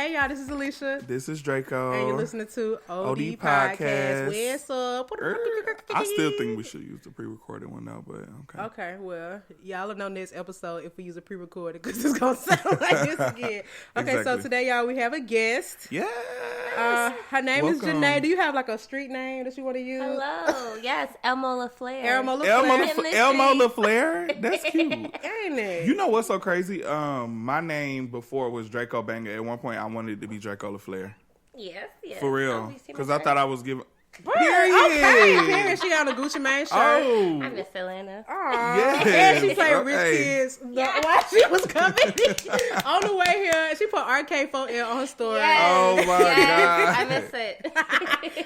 Hey y'all, this is Alicia. This is Draco. And you're listening to OD Podcast. What's up? I still think we should use the pre-recorded one now, but okay. Okay, well, y'all will know next episode if we use a pre-recorded because it's going to sound like this again. Okay, Exactly. So today, y'all, we have a guest. Yes. Her name Welcome. is Janae. Do you have like a street name that you want to use? Hello. Yes, Elmo LaFleur. Elmo LaFleur? That's cute. Ain't it? You know what's so crazy? My name before was Draco Banger. At one point, I wanted it to be Draco LaFleur. Yes. For real. Because I thought I was giving... Period. She on a Gucci Mane shirt. Oh. I miss Atlanta. Yes. And she played Rich Kids while she was coming. On the way here, she put RK4L on her story. Yes. Oh my God. I miss it.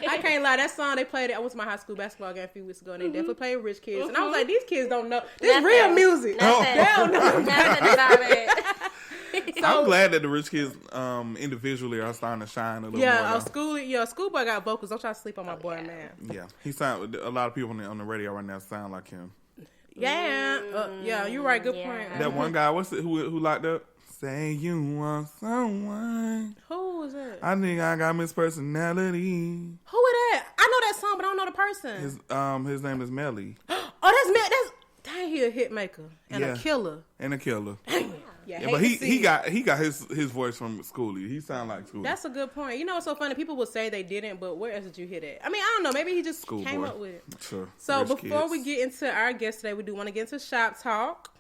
I can't lie. That song, they played it. I went to my high school basketball game a few weeks ago, and they definitely played Rich Kids. And I was like, these kids don't know. This is real music. Nothing. They don't know. Nothing about it. I'm glad that the Rich Kids individually are starting to shine a little more. Schoolboy got vocals. Don't try to sleep on my boy, man. Yeah, he sound. A lot of people on the radio right now sound like him. Yeah, you're right. Good point. That one guy, who locked up? Say you want someone. Who was that? I think I got Miss Personality. Who is that? I know that song, but I don't know the person. His name is Melly. That's dang, he a hit maker and a killer. Yeah, but he got his voice from Schoolie. He sound like Schoolie. That's a good point. You know what's so funny? People will say they didn't, but where else did you hear that? I mean, I don't know. Maybe he just came up with it. Sure. So Rich before kids. we get into our guest today, we do want to get into Shop Talk.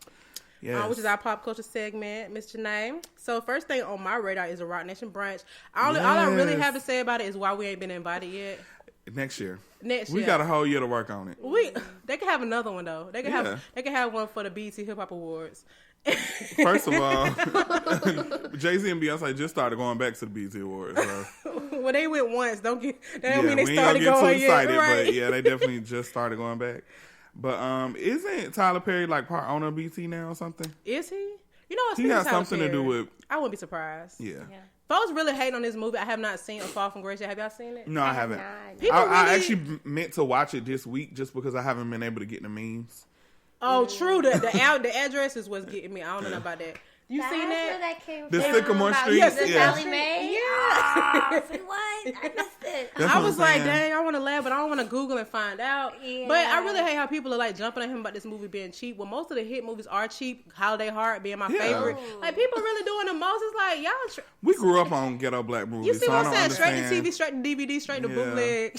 Yes. Which is our pop culture segment, Miss Janae. So first thing on my radar is a RocNation Brunch. All I really have to say about it is why we ain't been invited yet. Next year. We got a whole year to work on it. They can have another one though. They can have one for the BET Hip Hop Awards. First of all, Jay-Z and Beyonce just started going back to the BET Awards. So. Well, they went once. That don't mean they we started ain't gonna going get too yet. excited, Right? but yeah, they definitely just started going back. But isn't Tyler Perry like part owner of BET now or something? Is he? You know what? He has something to do with. I wouldn't be surprised. Yeah. Folks really hate on this movie. I have not seen A Fall from Grace yet. Have y'all seen it? No, I haven't. I actually meant to watch it this week just because I haven't been able to get the memes. Oh, true. The address is what's getting me. I don't know about that. You seen that? The Sycamore Street? Yes, Sally Mae? Yeah. Oh, what? I missed it. I was like, dang, I want to laugh, but I don't want to Google and find out. Yeah. But I really hate how people are like jumping on him about this movie being cheap. Well, most of the hit movies are cheap. Holiday Heart being my favorite. Like, people really doing the most. It's like, y'all... We grew up on ghetto black movies. You see what I'm saying? Understand. Straight to TV, straight to DVD, straight to bootleg.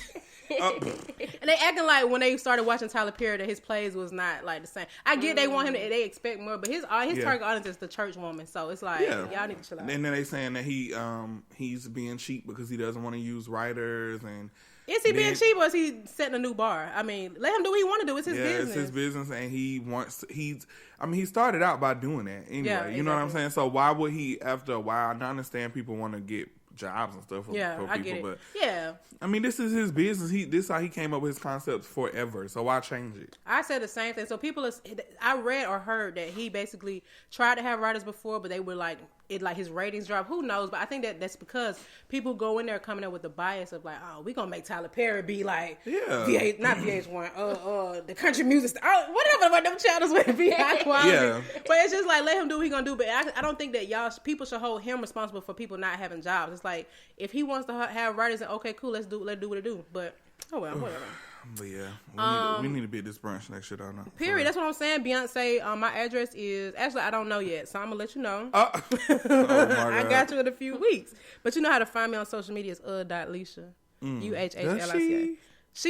And they acting like when they started watching Tyler Perry that his plays was not like the same. I get they want him to, they expect more, but his target audience is the church woman, so it's like y'all need to chill out. And then they saying that he's being cheap because he doesn't want to use writers. And is he being cheap or is he setting a new bar? I mean, let him do what he want to do. It's his business. It's his business, and he started out by doing that anyway. Yeah, you know what I'm saying? So why would he after a while? I understand people want to get jobs and stuff for people, I get it. But I mean, this is his business. This is how he came up with his concepts forever. So why change it? I said the same thing. So I read or heard that he basically tried to have writers before, but they were like his ratings dropped. Who knows? But I think that's because people go in there coming up with the bias of like, oh, we gonna make Tyler Perry be like, not VH1, the country music, whatever about them channels would be high quality. Yeah. But it's just like let him do what he gonna do. But I don't think that people should hold him responsible for people not having jobs. It's like if he wants to have writers, and okay, cool, let's do what it do. But oh well, whatever. But yeah, we need to be at this brunch next year. I don't know. Period. That's what I'm saying. Beyonce, my address is actually I don't know yet, so I'm gonna let you know. Oh my God. I got you in a few weeks, but you know how to find me on social media is Leisha, UHHLICA.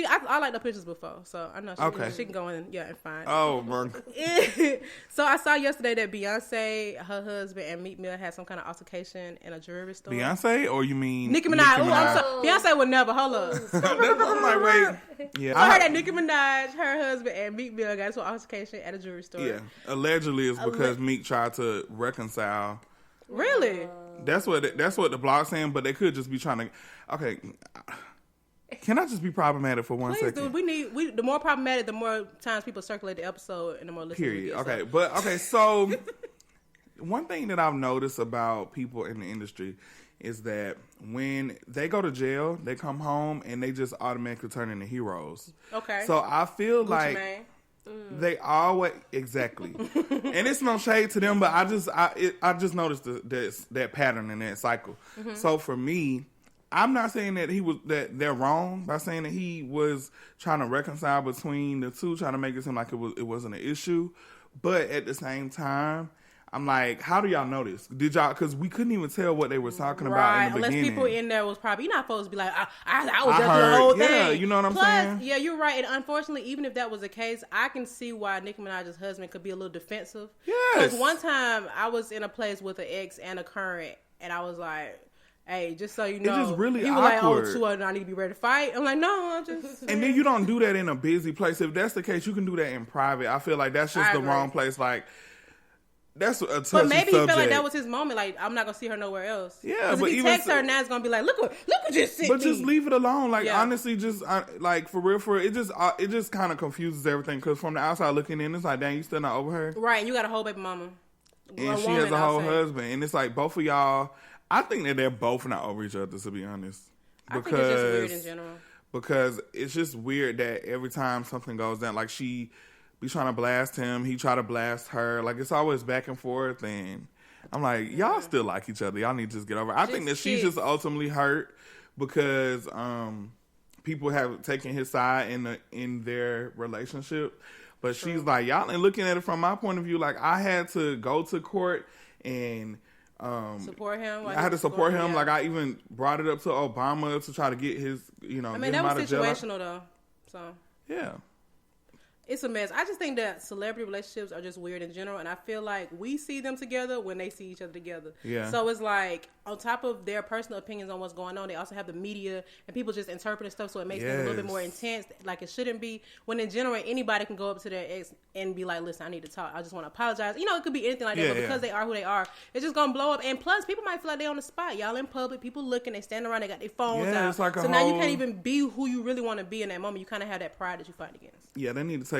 I like the pictures before, so I know she can go in and find. Oh my! So I saw yesterday that Beyonce, her husband, and Meek Mill had some kind of altercation in a jewelry store. Beyonce, or you mean Nicki Minaj? I'm sorry. Beyonce would never. Hold up. I'm like, wait. Yeah, I heard that Nicki Minaj, her husband, and Meek Mill got into an altercation at a jewelry store. Yeah, allegedly it's because Meek tried to reconcile. Really? That's what the blog's saying, but they could just be trying to. Okay. Can I just be problematic for one second? Please, dude. The more problematic, the more times people circulate the episode and the more listeners. Period. Okay, so one thing that I've noticed about people in the industry is that when they go to jail, they come home and they just automatically turn into heroes. Okay. So I feel Gucci like Mane. They always exactly, and it's no shade to them, but I just noticed that pattern and that cycle. Mm-hmm. So for me, I'm not saying that they're wrong by saying that he was trying to reconcile between the two, trying to make it seem like it wasn't an issue, but at the same time, I'm like, how do y'all notice? Did y'all? Because we couldn't even tell what they were talking about in the beginning. Unless people in there was probably, you're not supposed to be like, I was just the whole thing. Yeah, you know what I'm saying? Yeah, you're right. And unfortunately, even if that was the case, I can see why Nicki Minaj's husband could be a little defensive. Yes. Because one time I was in a place with an ex and a current, and I was like, hey, just so you know, it's just really he was awkward. like, oh, 2 I need to be ready to fight. I'm like, no, I'm just. And then you don't do that in a busy place. If that's the case, you can do that in private. I feel like that's just the wrong place. Like. That's a touchy subject. But maybe he felt like that was his moment. Like, I'm not gonna see her nowhere else. Yeah, but if he texts her now, it's gonna be like, look what just sent me. But just leave it alone. Like, honestly, just like for real, it just kind of confuses everything. Because from the outside looking in, it's like, dang, you still not over her, right? And you got a whole baby mama, and she has a whole husband, and it's like both of y'all. I think that they're both not over each other, to be honest. I think it's just weird in general. Because it's just weird that every time something goes down, like she be trying to blast him, he try to blast her. Like, it's always back and forth, and I'm like, y'all still like each other. Y'all need to just get over it. I think that she's just ultimately hurt because people have taken his side in their relationship. But she's like, y'all ain't looking at it from my point of view. Like, I had to go to court and support him. I had to support him. Yeah. Like, I even brought it up to Obama to try to get his, get him that out was of jail. situational though. So yeah. It's a mess. I just think that celebrity relationships are just weird in general, and I feel like we see them together when they see each other together. Yeah. So it's like, on top of their personal opinions on what's going on, they also have the media, and people just interpreting stuff, so it makes it a little bit more intense, like it shouldn't be. When in general, anybody can go up to their ex and be like, listen, I need to talk. I just want to apologize. You know, it could be anything like that, but because they are who they are, it's just going to blow up. And plus, people might feel like they're on the spot. Y'all in public, people looking, they stand around, they got their phones out. It's like so now you can't even be who you really want to be in that moment. You kind of have that pride that you fight against. Yeah, they need to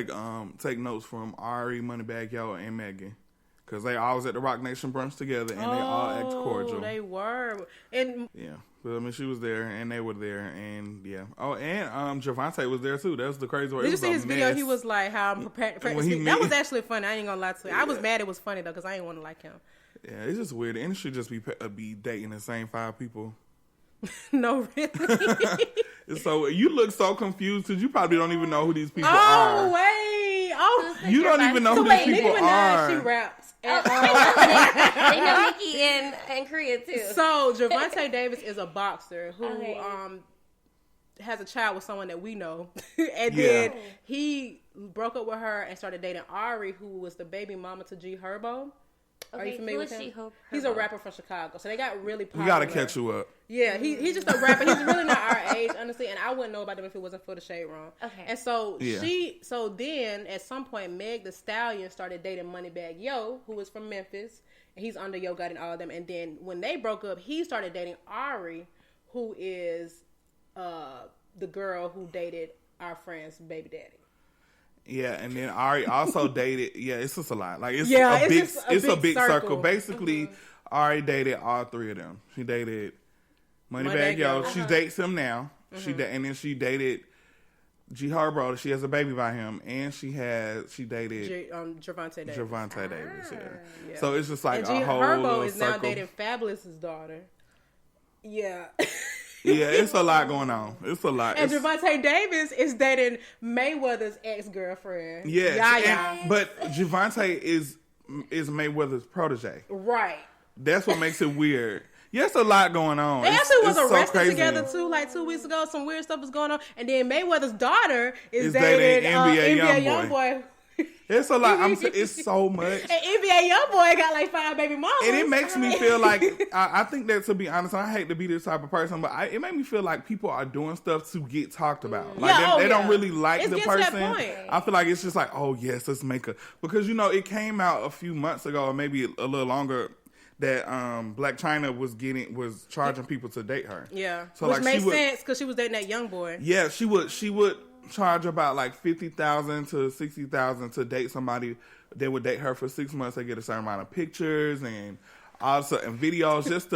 take notes from Ari, Moneybagg Yo, and Megan, because they all was at the RocNation Brunch together, and they all act cordial. They were, and yeah, but I mean, she was there, and they were there, and yeah. Oh, and Javante was there too. That's the crazy part. Did you see his video? He was like, "How I'm prepared." That was actually funny. I ain't gonna lie to you. I was mad it was funny though, because I ain't want to like him. Yeah, it's just weird. The industry just be dating the same 5 people. No, really. So you look so confused because you probably don't even know who these people are. Oh wait! Oh, you don't even know who these people are. She raps. And, they know Nicki and Korea too. So Javante Davis is a boxer who has a child with someone that we know, and then he broke up with her and started dating Ari, who was the baby mama to G Herbo. Are you familiar with him? He's a rapper from Chicago, so they got really popular. We gotta catch you up. Yeah, he's just a rapper. He's really not our age, honestly, and I wouldn't know about him if it wasn't for the Shade Room. Okay. And so then at some point, Meg the Stallion started dating Moneybagg Yo, who was from Memphis, and he's under Yo Gotti and all of them. And then when they broke up, he started dating Ari, who is the girl who dated our friend's baby daddy. Yeah, and then Ari also dated. Yeah, it's just a lot. Like it's a big circle. Basically, Ari dated all 3 of them. She dated Moneybagg Yo. She dates him now. And then she dated G Herbo. She has a baby by him, and she dated Javante Davis. Javante Davis. Yeah. So it's just like and a whole Herbo is circle. Now dating Fabulous's daughter. Yeah. Yeah, it's a lot going on. It's a lot. And Javante Davis is dating Mayweather's ex-girlfriend. Yes. But Javante is Mayweather's protege. Right. That's what makes it weird. Yeah, it's a lot going on. They actually was arrested together too, like 2 weeks ago. Some weird stuff was going on. And then Mayweather's daughter is dating NBA Youngboy. It's a lot. It's so much. And NBA Youngboy got like 5 baby mamas. And it makes me feel like, I think that, to be honest, I hate to be this type of person, but it made me feel like people are doing stuff to get talked about. Like they don't really like the person. I feel like it's just like, oh yes, let's make because it came out a few months ago, or maybe a little longer, that Black China was charging people to date her. Yeah. So which makes sense because she was dating that young boy. Yeah, she would charge about like $50,000 to $60,000 to date somebody. They would date her for 6 months. They get a certain amount of pictures and also and videos just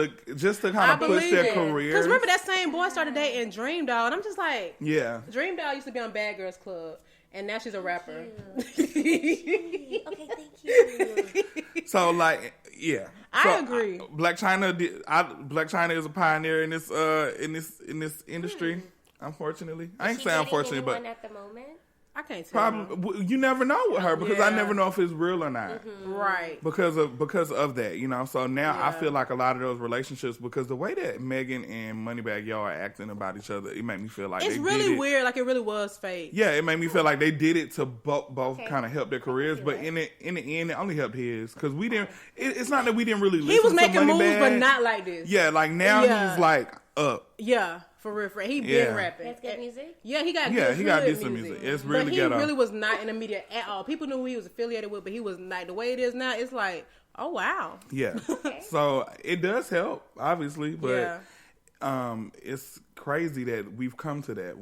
to kind of push their career. Because remember that same boy started dating Dream Doll, and I'm just like, yeah, Dream Doll used to be on Bad Girls Club, and now she's a rapper. Okay, thank you. So like, yeah, I agree. Black China is a pioneer in this industry. Unfortunately, I ain't saying unfortunately, but at the moment. I can't tell. Probably you never know with her because I never know if it's real or not. Mm-hmm. Right. Because of that, you know. So now I feel like a lot of those relationships, because the way that Megan and Moneybagg Yo are acting about each other, it made me feel like it's really weird. Like it really was fake. Yeah, it made me feel like they did it to both kind of help their careers, but in the end, it only helped his because we didn't. It's not that we didn't really. Listen He was to making moves, Moneybagg. but not like this. Yeah, like now he's like up. Yeah. For real, he been rapping. That's good music. Yeah, he got decent music. It's really but ghetto. He really was not in the media at all. People knew who he was affiliated with, but he was not. The way it is now, it's like, oh wow. Yeah. So it does help, obviously, but it's crazy that we've come to that.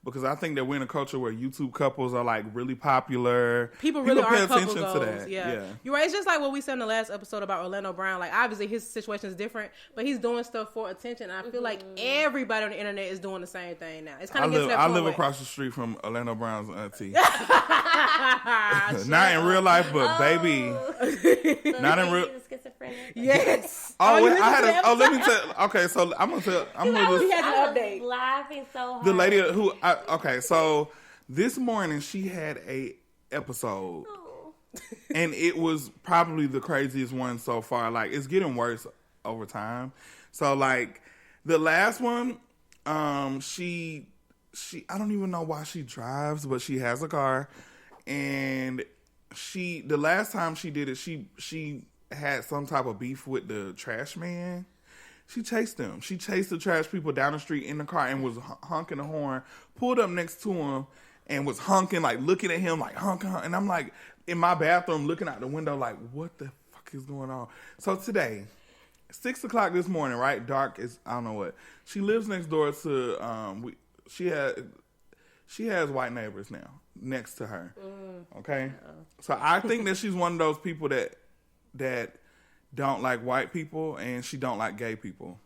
Because I think that we're in a culture where YouTube couples are like really popular. People really pay are attention couple to goals. that. Yeah. You're right. It's just like what we said in the last episode about Orlando Brown. Like obviously his situation is different, but he's doing stuff for attention. And I feel like everybody on the internet is doing the same thing now. It's kind of I live across the street from Orlando Brown's auntie. Not in real life, but baby. Not in real. Schizophrenic. Yes. Let me tell. Okay, so I'm gonna tell. He has an update. Laughing so hard. The lady who. So this morning she had a episode, and it was probably the craziest one so far. Like it's getting worse over time. So like the last one, she I don't even know why she drives, but she has a car, and the last time she did it, she had some type of beef with the trash man. She chased them. She chased the trash people down the street in the car and was honking the horn, pulled up next to him and was honking, like looking at him like honking. And I'm like in my bathroom looking out the window like, what the fuck is going on? So today, 6 o'clock this morning, right? Dark is, I don't know what. She lives next door to, she has white neighbors now next to her. Okay? So I think that she's one of those people that don't like white people and she don't like gay people.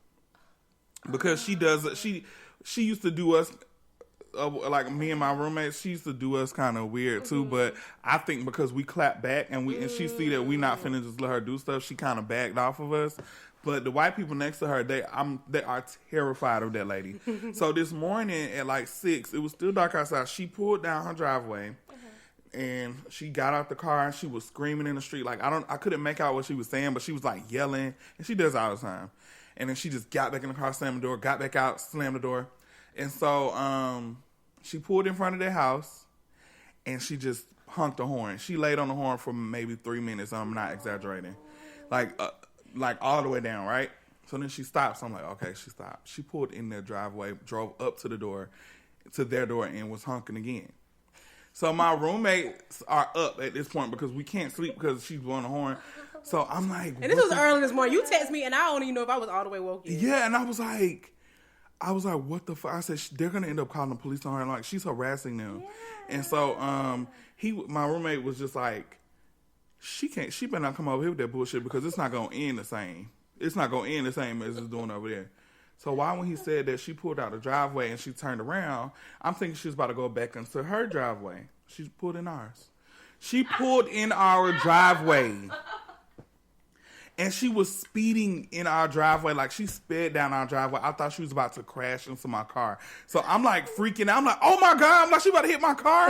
Because she used to do us, like me and my roommates, she used to do us kind of weird too, but I think because we clap back and she see that we not finna just let her do stuff, she kind of backed off of us. But the white people next to her, they are terrified of that lady. So this morning at like 6, it was still dark outside. She pulled down her driveway, and she got out the car and she was screaming in the street. Like I couldn't make out what she was saying, but she was like yelling, and she does all the time. And then she just got back in the car, slammed the door, got back out, slammed the door, and so she pulled in front of their house, and she just honked the horn. She laid on the horn for maybe 3 minutes. I'm not exaggerating, like all the way down, right? So then she stops. I'm like, okay, she stopped. She pulled in their driveway, drove up to their door, and was honking again. So my roommates are up at this point because we can't sleep because she's blowing the horn. So I'm like, and this was early this morning. You text me, and I don't even know if I was all the way woke yet. Yeah, and I was like, what the fuck? I said they're gonna end up calling the police on her. Like she's harassing them, and so my roommate was just like, she better not come over here with that bullshit because it's not gonna end the same. It's not gonna end the same as it's doing over there. So why when he said that she pulled out the driveway and she turned around, I'm thinking she was about to go back into her driveway. She pulled in ours. She pulled in our driveway. And she was speeding in our driveway. Like she sped down our driveway. I thought she was about to crash into my car. So I'm like freaking out. I'm like, oh my God. I'm like, she about to hit my car.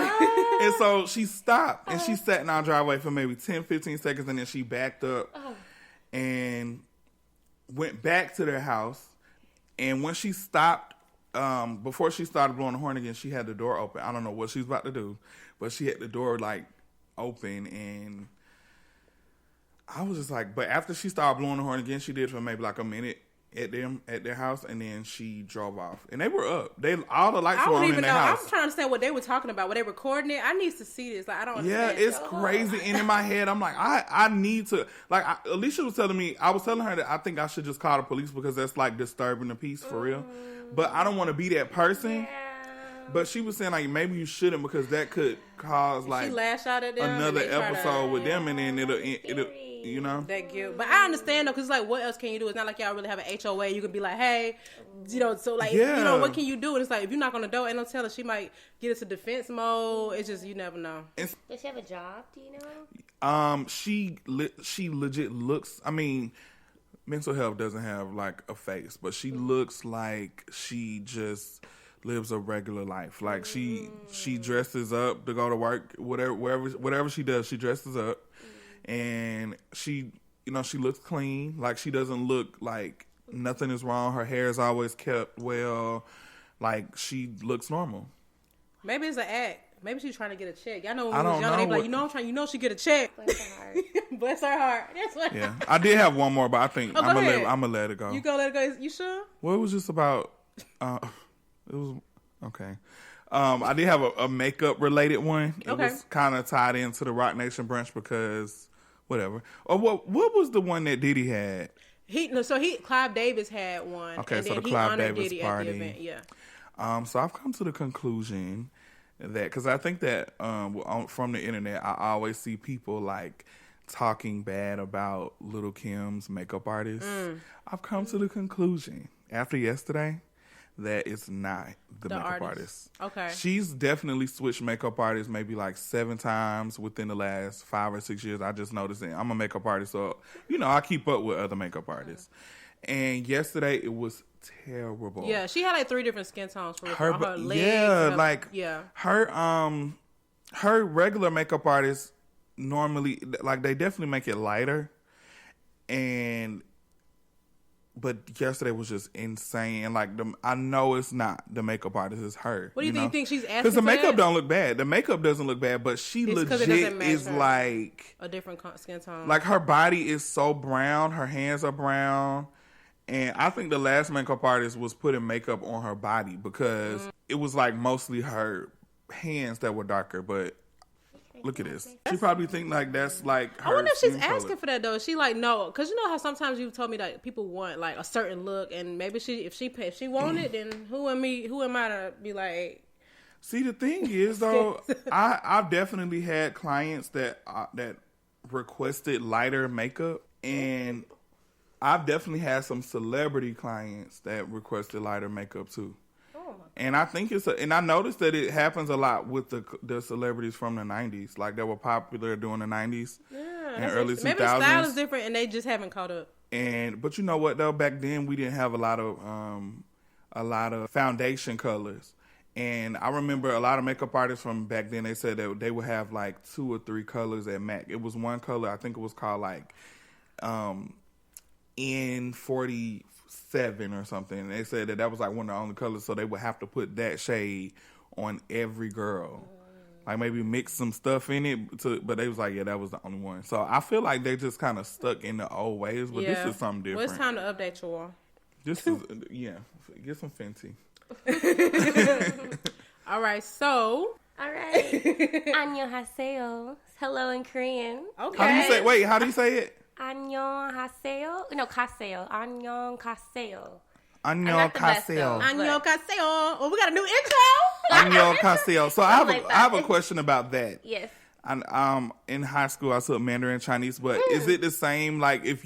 And so she stopped and she sat in our driveway for maybe 10, 15 seconds. And then she backed up and went back to their house. And when she stopped, before she started blowing the horn again, she had the door open. I don't know what she was about to do, but she had the door like open, and I was just like, but after she started blowing the horn again, she did for maybe like a minute at their house, and then she drove off. And they were up. All the lights were on in their house. I'm trying to understand what they were talking about. Were they recording it? I need to see this. Like I don't understand. Yeah, it's crazy. And in my head, I'm like, I need to, like, Alicia was telling me, I was telling her that I think I should just call the police because that's like disturbing the peace for real. But I don't want to be that person. But she was saying like maybe you shouldn't because that could cause like she lash out at them another episode with them, and then it'll you know that guilt. But I understand though, because like what else can you do? It's not like y'all really have an HOA. You can be like, hey, you know, so like you know what can you do? And it's like if you're not gonna do it, ain't no telling she might get into defense mode. It's just you never know. Does she have a job? Do you know? She legit looks. I mean, mental health doesn't have like a face, but she looks like she just lives a regular life. Like she dresses up to go to work, whatever she does, she dresses up, and she looks clean. Like she doesn't look like nothing is wrong. Her hair is always kept well. Like she looks normal. Maybe it's an act. Maybe she's trying to get a check. Y'all know when I we was don't young, know they be like, I'm trying. She get a check. Bless her heart. Bless her heart. That's what. Yeah, I did have one more, but I think I'm gonna let it go. You gonna let it go? You sure? Well, it was just about. It was okay. I did have a makeup related one. It was kind of tied into the RocNation Brunch because whatever. Or what was the one that Diddy had? Clive Davis had one. Okay, and so then the he Clive honored Davis Diddy party. at the event. Yeah. So I've come to the conclusion that because I think that from the internet, I always see people like talking bad about Lil Kim's makeup artist. I've come to the conclusion after yesterday that it's not the makeup artist. Okay. She's definitely switched makeup artists maybe like 7 times within the last 5 or 6 years. I just noticed it. I'm a makeup artist, so I keep up with other makeup artists. And yesterday it was terrible. Yeah, she had like 3 different skin tones for her legs. Her regular makeup artists normally like they definitely make it lighter, but yesterday was just insane. And like I know it's not the makeup artist, it's her. What do you think she's asking? Because the makeup that? don't look bad. The makeup doesn't look bad, but she legit is like a different skin tone. Like her body is so brown, her hands are brown. And I think the last makeup artist was putting makeup on her body because it was like mostly her hands that were darker. But look at this. She probably think like that's like her. I wonder if she's color. asking for that though. She like no, because you know how sometimes you told me that people want like a certain look, and maybe if she want it, then who am I to be like? See, the thing is though, I've definitely had clients that requested lighter makeup, and I've definitely had some celebrity clients that requested lighter makeup too. Oh. And I think and I noticed that it happens a lot with the celebrities from the 90s, like that were popular during the 90s and early 2000s. Maybe the style is different and they just haven't caught up. But you know what though, back then we didn't have a lot of foundation colors. And I remember a lot of makeup artists from back then, they said that they would have like 2 or 3 colors at MAC. It was one color, I think it was called like N47 or something. And they said that was like one of the only colors, so they would have to put that shade on every girl. Like maybe mix some stuff in it, but they was like, yeah, that was the only one. So I feel like they just kind of stuck in the old ways, but this is something different. Well, it's time to update you all. This is, get some Fenty. All right, so. All right. Annyeonghaseyo. Hello in Korean. Okay. How do you say it? Annyeonghaseyo. No, kaseo. Annyeonghaseyo. Annyeonghaseyo. Annyeonghaseyo. Well, we got a new intro. Annyeonghaseyo. So I have a question about that. Yes. In high school, I took Mandarin Chinese, but is it the same? Like, if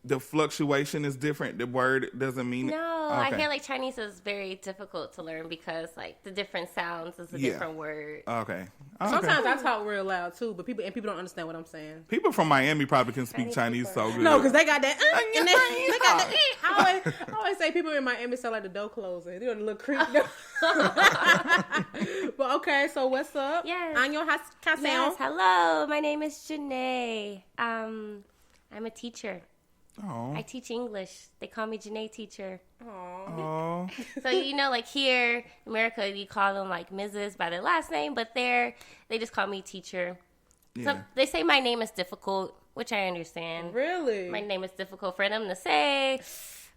the fluctuation is different, the word doesn't mean it? No, I feel like Chinese is very difficult to learn because like the different sounds is a different word. Okay. Sometimes I talk real loud too, but people don't understand what I'm saying. People from Miami probably can speak Chinese so good. No, because they got that. And they got that. I always say people in Miami sound like the door closer. They're a little creepy. But okay, so what's up? Yes. Annyeonghaseyo. Yes, hello. My name is Janae. I'm a teacher. Oh. I teach English. They call me Janae teacher. Oh. So, like here in America, you call them like Mrs. by their last name, but they just call me teacher. Yeah. So they say my name is difficult, which I understand. Really? My name is difficult for them to say,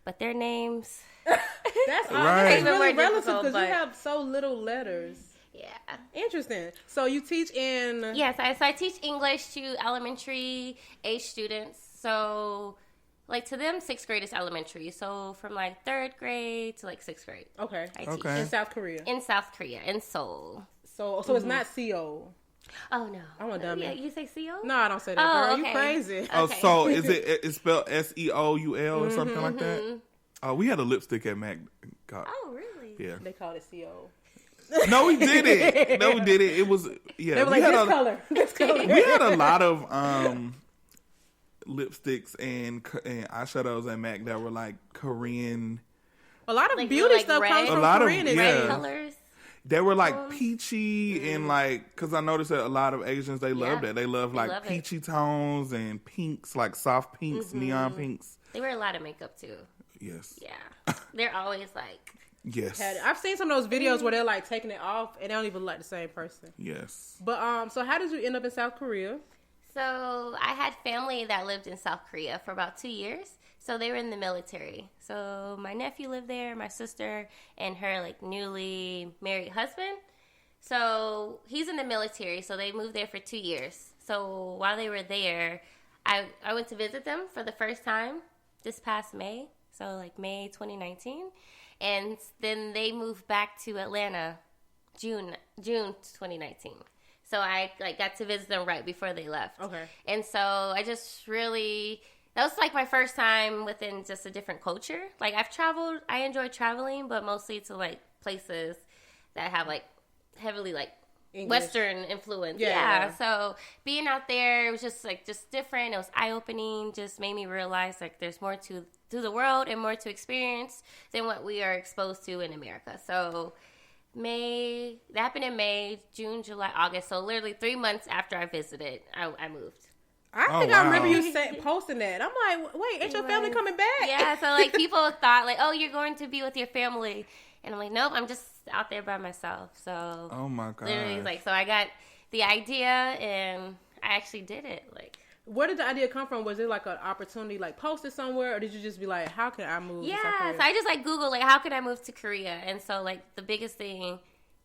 but their names. That's right. It's really relative because you have so little letters. Yeah. Interesting. So you teach in... Yes, so I teach English to elementary age students. So like to them, 6th grade is elementary. So from like 3rd grade to like 6th grade. Okay. I teach. Okay. In South Korea. In South Korea, in Seoul. So it's not Seoul. Oh no. I'm a dummy. Yeah, you say Seoul? No, I don't say that, girl. You crazy. Oh, Okay. so it's spelled Seoul or something like that? Oh, we had a lipstick at Mac. God. Oh, really? Yeah. They called it CO. No, we did it. It was, yeah. They were like, this color. We had a lot of lipsticks and eyeshadows at Mac that were like Korean. A lot of Like, beauty like stuff red? comes A from lot of- Korean. yeah. Red colors. They were like peachy and like, because I noticed that a lot of Asians, they love that. They love like love it. peachy tones and pinks, like soft pinks, neon pinks. They wear a lot of makeup too. Yes. Yeah. They're always like, Yes. I've seen some of those videos where they're like taking it off and they don't even look like the same person. Yes. But so how did you end up in South Korea? so I had family that lived in South Korea for about 2 years. So they were in the military. So my nephew lived there, my sister, and her like newly married husband. So he's in the military. So they moved there for 2 years. So while they were there, I went to visit them for the first time this past May. So like May 2019. And then they moved back to Atlanta June 2019. So I like got to visit them right before they left. Okay. And so I just really, that was like my first time within just a different culture. Like I've traveled, I enjoy traveling, but mostly to like places that have like heavily like English. Western influence. Yeah. So being out there, it was just like just different. It was eye opening. Just made me realize like there's more to the world and more to experience than what we are exposed to in America. So that happened in May, June, July, August. So literally 3 months after I visited, I moved. I think I remember you posting that. I'm like, wait, ain't your family coming back? Yeah. So like people thought like, oh, you're going to be with your family, and I'm like, nope, I'm just out there by myself. So Oh my God. literally like, so I got the idea and I actually did it. Like, Where did the idea come from? Was it like an opportunity, like posted somewhere, or did you just be like, how can I move? to South yeah, Korea? so I just like Googled like how can I move to Korea, and so like the biggest thing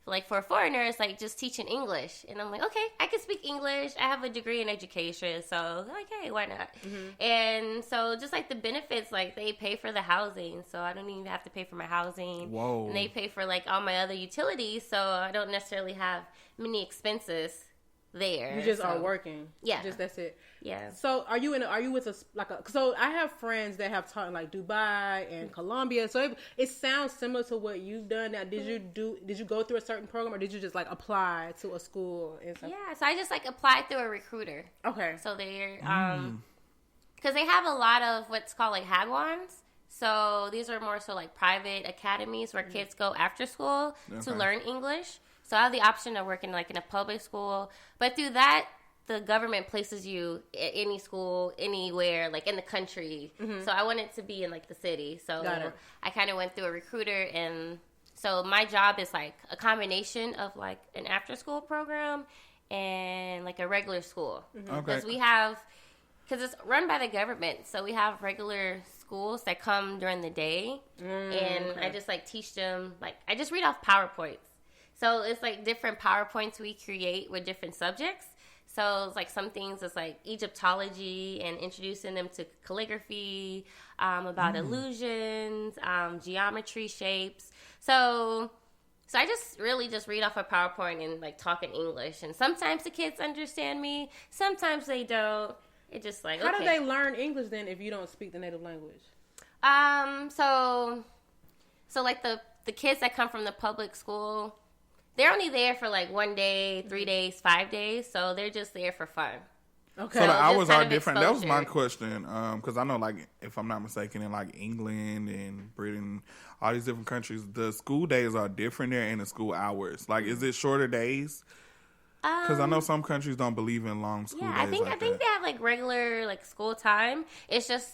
like for a foreigner is like just teaching English, and I'm like, okay, I can speak English. I have a degree in education, so like, hey, why not? And so just like the benefits, like they pay for the housing, so I don't even have to pay for my housing. Whoa. And they pay for like all my other utilities, so I don't necessarily have many expenses there. You just so, are working. Yeah. Just that's it. Yeah. So are you with so I have friends that have taught in like Dubai and Colombia. So it sounds similar to what you've done. Now, did you go through a certain program, or did you just like apply to a school and stuff? Yeah, so I just like applied through a recruiter. Okay. So they're because they have a lot of what's called like hagwons. So these are more so like private academies where kids go after school to learn English. So I have the option of working like in a public school, but through that, the government places you at any school, anywhere, like in the country. So I wanted to be in like the city. So I kind of went through a recruiter, and so my job is like a combination of like an after school program and like a regular school. Because because it's run by the government. So we have regular schools that come during the day, and I just like teach them, like I just read off PowerPoints. So it's like different PowerPoints we create with different subjects. So it's like some things it's like Egyptology and introducing them to calligraphy, about illusions, geometry, shapes. So I just really just read off a PowerPoint and like talk in English. And sometimes the kids understand me, sometimes they don't. It just like, How do they learn English then if you don't speak the native language? So like the kids that come from the public school, they're only there for like 1 day, 3 days, 5 days. So they're just there for fun. Okay. So the just hours kind are of different. That was my exposure. question. Because I know, like, if I'm not mistaken, in like England and Britain, all these different countries, the school days are different there and the school hours. Like, is it shorter days? Because I know some countries don't believe in long school days. I think they have like regular like school time. It's just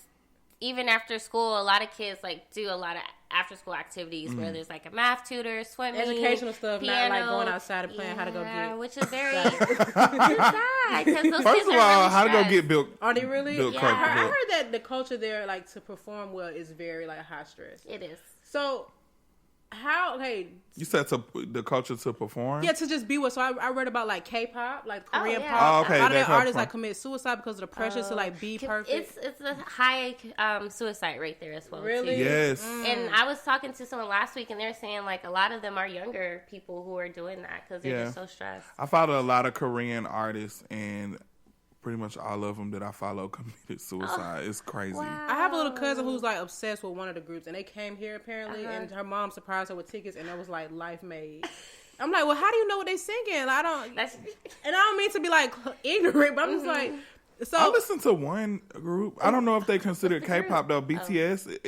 even after school, a lot of kids like do a lot of after school activities where there's like a math tutor, swimming, Educational stuff, piano, not like going outside and playing how to go get. which is very sad. Because those First kids of are all, really how to go stressed. get built? Are they really? Built I corporate. heard that the culture there, like to perform well, is very like high stress. It is. So, How? Hey, You said to the culture to perform? yeah, to just be with. So I read about like K-pop, like Korean yeah. pop. Oh, okay, A lot of that's their artists how- like commit suicide because of the pressure to like be perfect. It's a high suicide rate there as well. Really? Too. Yes. And I was talking to someone last week, and they're saying like a lot of them are younger people who are doing that because they're just so stressed. I follow a lot of Korean artists, and pretty much all of them that I follow committed suicide. It's crazy. Wow. I have a little cousin who's like obsessed with one of the groups, and they came here apparently, and her mom surprised her with tickets, and that was like life made. I'm like, well, how do you know what they singing? Like, I don't, and I don't mean to be like ignorant, but I'm just like, so I listened to one group. I don't know if they consider K-pop though. BTS.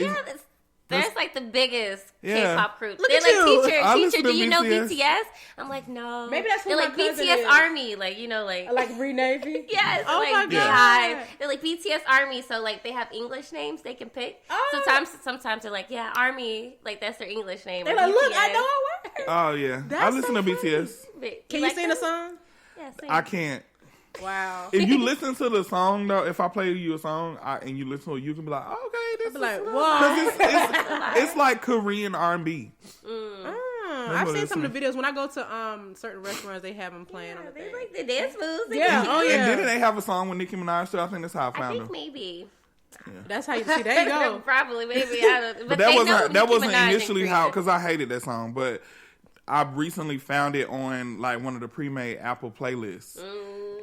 That's like the biggest Yeah. K-pop group. Look They're at like, you. I teacher, listen do to you know BTS. BTS? I'm like, no. Maybe that's who they're my like cousin BTS is. Army, like you know, like Brie Navy. yes, Oh like my God. Beehive. They're like BTS Army, so like they have English names they can pick. Oh. Sometimes they're like, yeah, Army, like that's their English name. They're or like, look, BTS. I know I work. Oh yeah, I That's listen so to funny. BTS. But Can you like sing a them? song? Yeah, sing. I can't. Wow. If you listen to the song though, if I play you a song and you listen to it, you can be like, oh, okay, this Be is like, because whoa. it's like Korean R&B. I've seen some of the videos when I go to certain restaurants. They have them playing on the They thing. like the dance moves. They Yeah. can- Oh yeah. And didn't they have a song with Nicki Minaj too? I think that's how I I found think them. maybe. That's how you see. There you go. Probably, maybe. I don't know. But they know that Nicki wasn't Minaj initially and how, Korea. because I hated that song. But I recently found it on like one of the pre-made Apple playlists,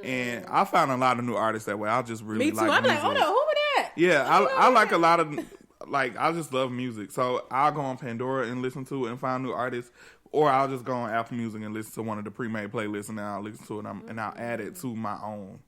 and I found a lot of new artists that way. I just really Me too. like I'm like, music. oh no, who was that? Yeah, I like a lot of, like, I just love music. So I'll go on Pandora and listen to it and find new artists, or I'll just go on Apple Music and listen to one of the pre-made playlists, and then I'll listen to it and I'll add it to my own.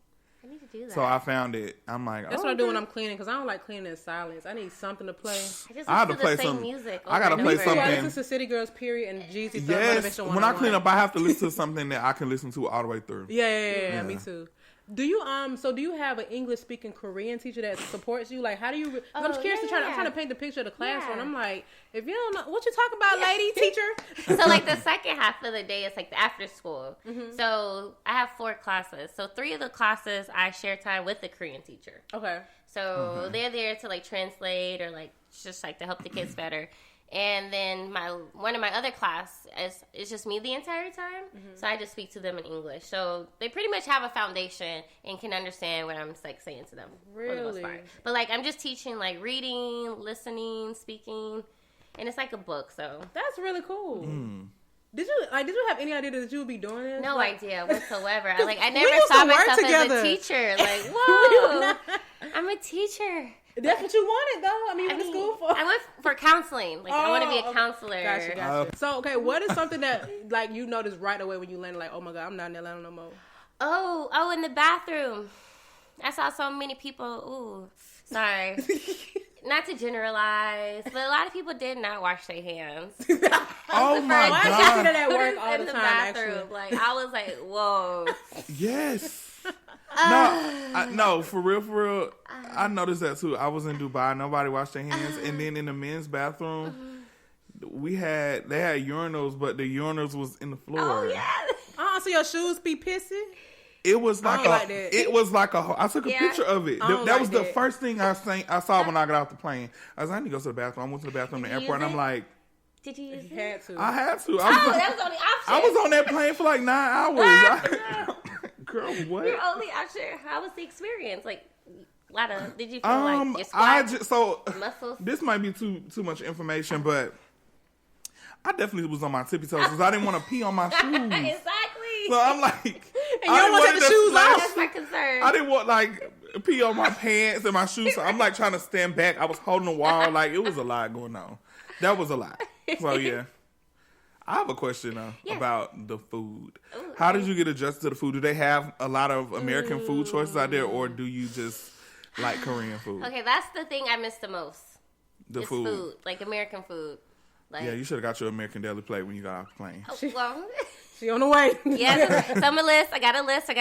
I need to do that. So I found it. I'm like, That's what I do when I'm cleaning because I don't like cleaning in silence. I need something to play. I just I have listen to play the same some- music. I gotta over play and over. I something. listen to City Girls, period, and Jeezy. yes, when I clean up, I have to listen to something that I can listen to all the way through. Yeah, me too. Do you so do you have an English speaking Korean teacher that supports you? Like, how do you? I'm Oh, curious yeah, I'm trying to paint the picture of the classroom. Yeah. I'm like, if you don't know what you talking about, lady teacher. So like the second half of the day is like the after school. Mm-hmm. So I have 4 classes. So 3 of the classes I share time with the Korean teacher. Okay. So they're there to like translate or like just like to help the kids better. And then one of my other class is just me the entire time. So I just speak to them in English. So they pretty much have a foundation and can understand what I'm like saying to them for the most Really? part. But like I'm just teaching like reading, listening, speaking, and it's like a book. So That's really cool. Did you have any idea that you would be doing this? no Like, idea whatsoever. I we never used saw to work myself together. as a teacher. Like, We whoa, were not- I'm a teacher. That's what you wanted, though. I mean, you went to school for. I went for counseling. Like, I want to be a okay. counselor. Gotcha. So, okay, what is something that like you noticed right away when you landed? Like, oh my god, I'm not in Atlanta no more. Oh, in the bathroom. I saw so many people. Ooh, sorry. Not to generalize, but a lot of people did not wash their hands. Oh my Why did you see god! that at work In all the the time? bathroom. Actually, Like, I was like, whoa. Yes. No, for real. I noticed that too. I was in Dubai. Nobody washed their hands, and then in the men's bathroom, they had urinals, but the urinals was in the floor. Oh, yeah. so your shoes be pissy? It was like don't like that. It was like a. I took a Yeah. picture of it. I don't That like was the that. first thing I saw when I got off the plane. I was like, I need to go to the bathroom. I went to the bathroom in the Did you airport, and use I'm it? like, Did you use You it? had to. I had to. Oh, that was the only option. I was on that plane for like 9 hours. Girl, what? Your only option. How was the experience? Like, did you feel like your I squat muscles? this might be too much information, but I definitely was on my tippy toes because I didn't want to pee on my shoes. Exactly. So I'm like, And you don't want to take the shoes off. That's my concern. I didn't want like pee on my pants and my shoes. So I'm like trying to stand back. I was holding the wall. Like it was a lot going on. That was a lot. So yeah. I have a question about the food. Ooh, How did you get adjusted to the food? Do they have a lot of American food choices out there, or do you just like Korean food? Okay, that's the thing I miss the most. The It's food. food, like American food. Like, Yeah, you should have got your American deli plate when you got off the plane. well, She on the way. yes. So I'm a list. I got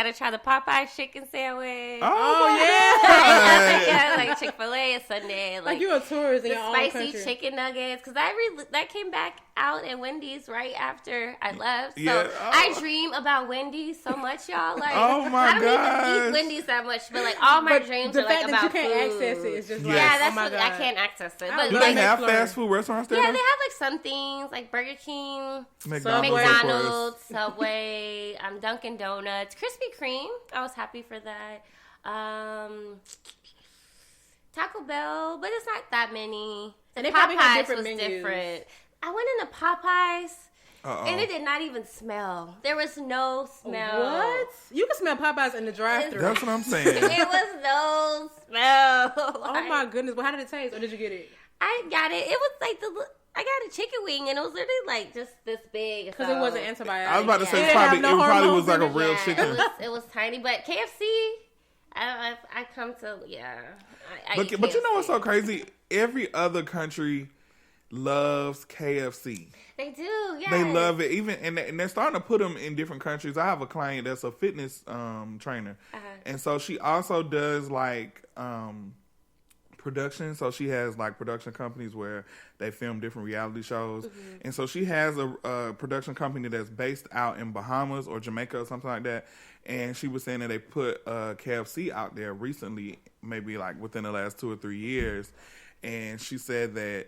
to try the Popeye chicken sandwich. Oh yeah. yeah, like Chick-fil-A is Sunday. Like you're a tourist in your own country. Spicy chicken nuggets. Because that came back out at Wendy's right after I left. So Yeah. I dream about Wendy's so much, y'all. Like, Oh my I don't even eat Wendy's that much, but like all my dreams are like about food. The fact that you can't access it is just like, yeah, that's oh my what God. I can't access it. But Do like, they have fast food restaurants there? yeah, though? they have like some things like Burger King, McDonald's, Subway, Dunkin' Donuts, Krispy Kreme. I was happy for that. Taco Bell, but it's not that many. And they Popeyes probably have different was menus. different. I went into Popeyes. Uh-oh. And it did not even smell. There was no smell. What? You can smell Popeyes in the drive-thru. That's what I'm saying. It was no smell. Oh my goodness! Well, how did it taste, or did you get it? I got it. It was like I got a chicken wing, and it was literally like just this big. Because it wasn't antibiotic. I was about to say It it probably hormones was like a in it. real Yeah, chicken. it was tiny, but KFC. I come to I eat But you know what's KFC. so crazy? Every other country loves KFC. They do, yeah. They love it, even and they're starting to put them in different countries. I have a client that's a fitness trainer, and so she also does like production. So she has like production companies where they film different reality shows, and so she has a production company that's based out in Bahamas or Jamaica or something like that. And she was saying that they put KFC out there recently, maybe like within the last 2 or 3 years, and she said that.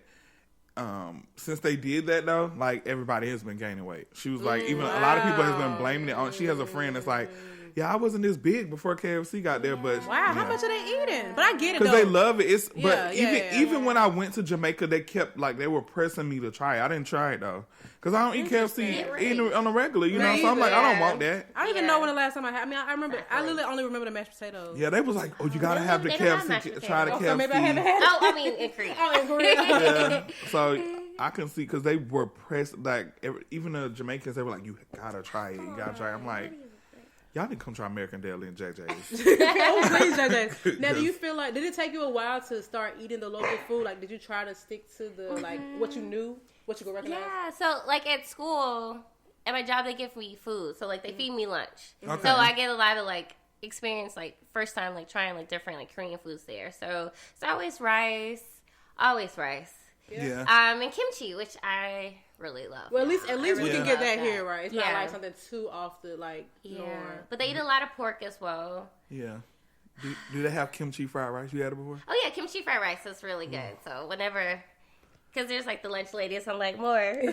Since they did that though, like everybody has been gaining weight. She was like, even a lot of people has been blaming it on. She has a friend that's like, yeah, I wasn't this big before KFC got there, but Wow, how much are they eating? But I get it because though. they love it. Even Yeah. when I went to Jamaica, they kept like they were pressing me to try it. I didn't try it though because I don't eat KFC eating on a regular, you know. So I'm like, I don't want that. I don't even know when the last time I had. I mean, I remember. I literally only remember the mashed potatoes. Yeah, they was like, oh, you gotta have the They don't have KFC. mashed Try the potatoes. KFC. So maybe I haven't had it. Oh, I mean in Korea. Oh, in Korea. Yeah. So I can see because they were pressed. Like even the Jamaicans, they were like, you gotta try it. You gotta try it. I'm like, y'all need to come try American Deli and JJ's. Oh, please, JJ. Now, do you feel like, did it take you a while to start eating the local food? Like, did you try to stick to the, like, what you knew, what you could recognize? Yeah, so like at school, at my job, they give me food. So like they feed me lunch. Okay. So I get a lot of like experience, like first time like trying like different like Korean foods there. So it's always rice. Yeah. And kimchi, which I really love. Well, at least we really can get love that here, right? It's not Yeah. like something too off the, like, norm. But they eat a lot of pork as well. Yeah. Do they have kimchi fried rice? You had it before? Oh yeah, kimchi fried rice is really good. So whenever, because there's like the lunch lady, so I'm like more. Yeah.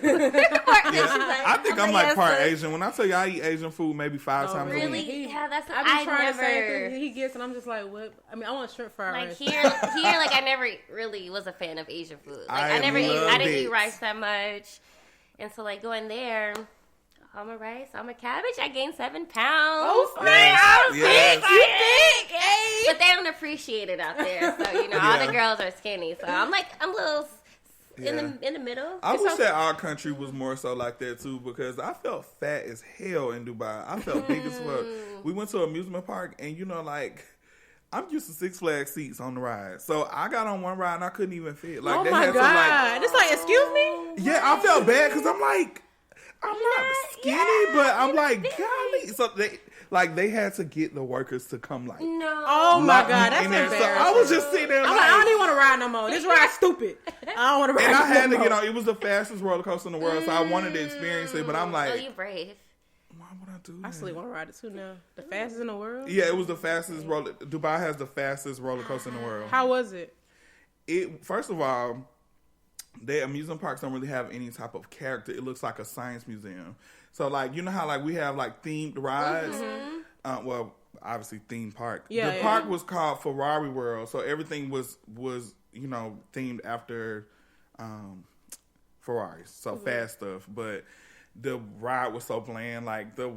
I think I'm like part yes, Asian. When I tell you I eat Asian food maybe 5 times a Really? week. Yeah, that's what I've been I trying never. the same thing he gets, and I'm just like, what? I mean, I want shrimp fried Like rice. here, like I never really was a fan of Asian food. Like I didn't eat rice that much, and so like going there, all my rice, all my cabbage, I gained 7 pounds. Oh, like, I was yes. big, you think? Hey. But they don't appreciate it out there, so you know all Yeah. the girls are skinny. So I'm a little in the middle. I wish that our country was more so like that too, because I felt fat as hell in Dubai. I felt big as fuck. We went to an amusement park, and you know, like I'm used to Six Flags seats on the ride, so I got on one ride and I couldn't even fit. Like Oh they my had God. to It's like, excuse me? yeah, I felt bad because I'm like, I'm not skinny, but I'm like, golly. So they had to get the workers to come like. No. Oh my lock me God, that's in there. embarrassing. So I was just sitting there I'm like, like, I don't even want to ride no more. This ride's stupid. I don't want to ride and I had no to more. get on. It was the fastest roller coaster in the world, so I wanted to experience it. But I'm Oh, like, you brave. why would I do that? I actually want to ride it too now. The fastest in the world? Yeah, it was the fastest roller. Dubai has the fastest roller coaster in the world. How was it? First of all, their amusement parks don't really have any type of character. It looks like a science museum. So like, you know how like we have like themed rides. Well, obviously theme park. Yeah, the park was called Ferrari World, so everything was you know themed after Ferraris, so fast stuff. But the ride was so bland. Like the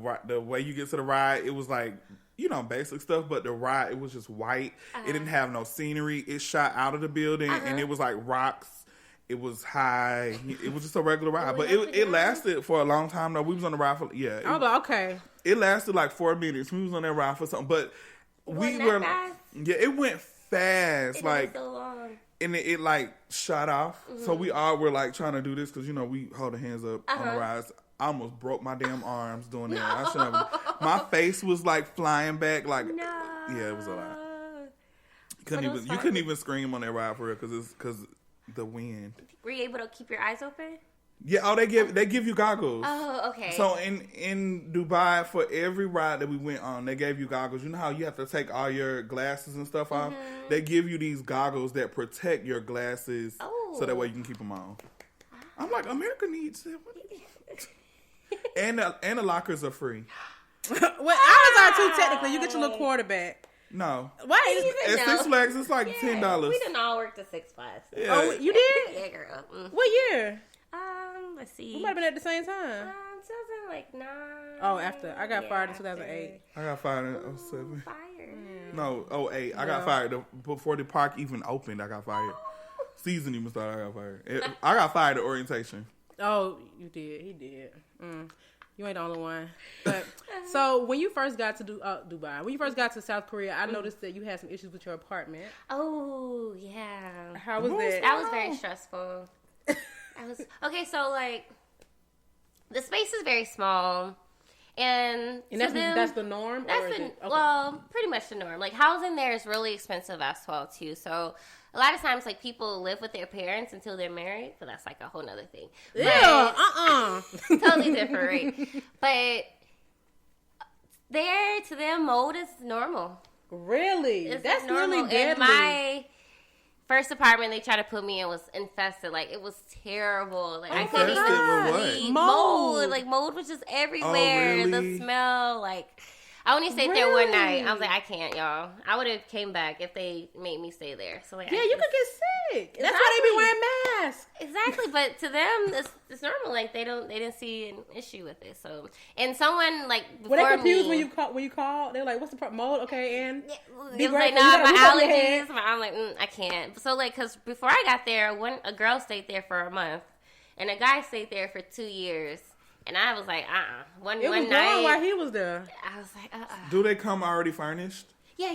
way you get to the ride, it was like, you know, basic stuff, but the ride, it was just white. It didn't have no scenery. It shot out of the building, and it was like rocks. It was high. It was just a regular ride, but it lasted for a long time. Though we was on the ride for I was like, okay. it lasted like 4 minutes. We was on that ride for something, but we Wasn't were that fast? yeah, it went fast. It like was so long. and it like shot off. So we all were like trying to do this because you know we hold our hands up on the rides. I almost broke my damn arms doing that. I shouldn't have. My face was like flying back. Like No. yeah, it was a lot. You couldn't even scream on that ride for real because the wind. Were you able to keep your eyes open? Yeah. Oh, they give you goggles. Oh, okay. So in Dubai, for every ride that we went on, they gave you goggles. You know how you have to take all your glasses and stuff off? They give you these goggles that protect your glasses, so that way you can keep them on. I'm like, America needs it. And the lockers are free. Well, ours are too technically. You get your little quarterback. No. Why? At Six Flags, it's like $10. We didn't all work to Six Flags. Yeah. Oh, you did? Yeah, girl. What year? Let's see. We might have been at the same time. 2009. Oh, after. I got fired in 2008. I got fired in 07. Fired. No, 08. I got fired before the park even opened. I got fired. Season even started. I got fired. I got fired at orientation. Oh, you did. He did. You ain't the only one. But so when you first got to Dubai, when you first got to South Korea, I noticed that you had some issues with your apartment. Oh, yeah. How was that? That was very stressful. Okay, so like the space is very small, and that's the norm. Well, pretty much the norm. Like housing there is really expensive as well too. So a lot of times, like people live with their parents until they're married, but that's like a whole nother thing. Yeah, totally different, right? But there, to them, mold is normal. Really? That's normal. Really deadly. In my first apartment they tried to put me in was infested. Like, it was terrible. Like, I couldn't even see mold. Like, mold was just everywhere. Oh, really? The smell, like, I only stayed there one night. I was like, I can't, y'all. I would have came back if they made me stay there. So like, yeah, you could get sick. That's why they be wearing masks. Exactly, but to them, it's normal. Like, they didn't see an issue with it. So, and someone like before were they confused me, when you called? They're like, "What's the problem? Mold? Okay, and it was like, nah, my allergies. I'm like, I can't. So like, because before I got there, a girl stayed there for a month, and a guy stayed there for 2 years. And I was like, One night while he was there. I was like, Do they come already furnished? Yeah.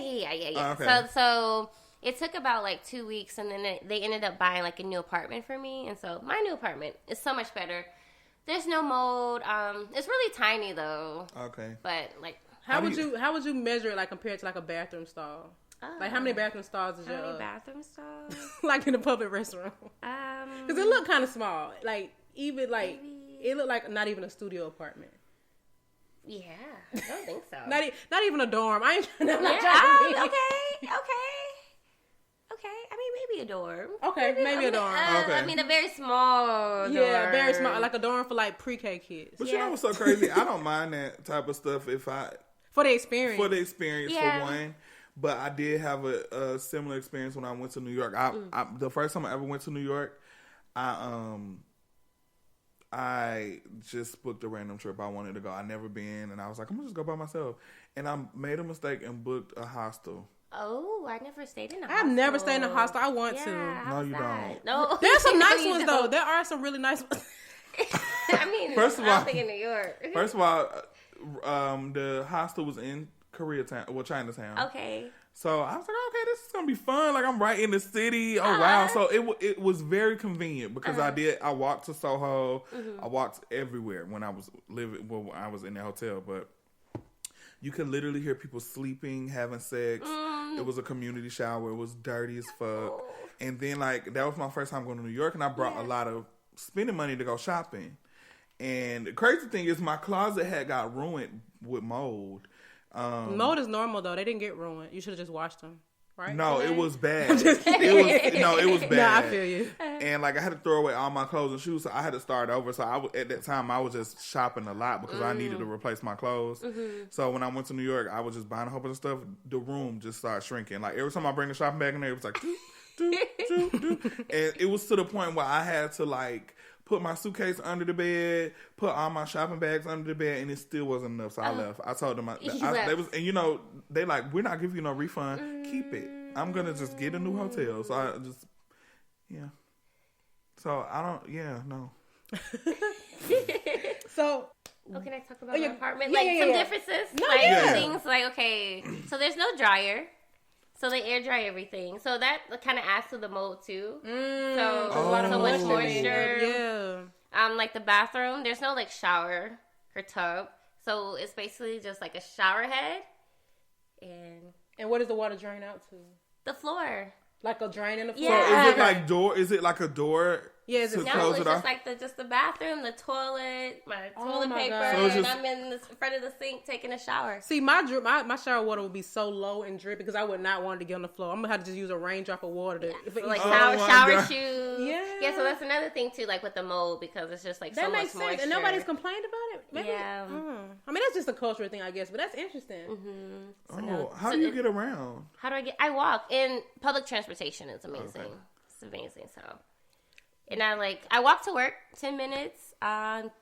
Okay. So it took about like 2 weeks, and then they ended up buying like a new apartment for me. And so my new apartment is so much better. There's no mold. It's really tiny though. Okay. But like, how would you measure it, like compared to like a bathroom stall? Like, how many bathroom stalls is your? How many bathroom stalls? Like in a public restroom. Because it looked kind of small. Like, even like. Maybe. It looked like not even a studio apartment. Yeah, I don't think so. not even a dorm. I'm not okay. I mean, maybe a dorm. Okay, maybe a dorm. Okay. I mean, a very small dorm. Yeah, very small. Like a dorm for like pre-K kids. But you know what's so crazy? I don't mind that type of stuff for the experience. For one. But I did have a similar experience when I went to New York. The first time I ever went to New York, I just booked a random trip. I wanted to go. I never been, and I was like, I'm gonna just go by myself. And I made a mistake and booked a hostel. Oh, I never stayed in a hostel. I've never stayed in a hostel. I want to. No, you don't. No, there's some nice ones though. There are some really nice ones. I mean, first of all, I don't think in New York. First of all, the hostel was in Chinatown. Okay. So I was like, okay, this is gonna be fun. Like, I'm right in the city. Oh wow! So it was very convenient because I walked to Soho. I walked everywhere when I was when I was in the hotel. But you could literally hear people sleeping, having sex. It was a community shower. It was dirty as fuck. And then like that was my first time going to New York, and I brought a lot of spending money to go shopping. And the crazy thing is, my closet had got ruined with mold. Mold is normal though. They didn't get ruined. You should have just washed them, right? No, it was bad. It was bad. No, I feel you. And like I had to throw away all my clothes and shoes, so I had to start over. So at that time I was just shopping a lot because I needed to replace my clothes. So when I went to New York, I was just buying a whole bunch of stuff. The room just started shrinking. Like every time I bring a shopping bag in there, it was like do. And it was to the point where I had to like put my suitcase under the bed, put all my shopping bags under the bed, and it still wasn't enough. So I left. I told them, they like, we're not giving you no refund. Keep it. I'm gonna just get a new hotel. So I just, So I don't, no. So. Oh, can I talk about my apartment? Yeah, some differences? No, things like, okay, so there's no dryer. So they air dry everything. So that kind of adds to the mold too. So a lot of much moisture. Yeah. Like the bathroom, there's no like shower or tub. So it's basically just like a shower head. And what does the water drain out to? The floor. Like a drain in the floor. Yeah. So is it like door? Is it like a door? Yeah, to No, close it's it just off? like the bathroom, the toilet, my toilet my paper, God. So it's and just- I'm in front of the sink taking a shower. See, my shower water would be so low and drippy because I would not want it to get on the floor. I'm gonna have to just use a raindrop of water to So, like Oh shower my God. shoes. Yeah. So that's another thing too, like with the mold, because it's just like that so makes much sense, moisture. and nobody's complained about it. Maybe, Yeah. I mean, that's just a cultural thing, I guess, but that's interesting. Oh, no. how So do you it- get around? How do I walk, and public transportation is amazing. Okay. It's amazing. So, and I walk to work 10 minutes.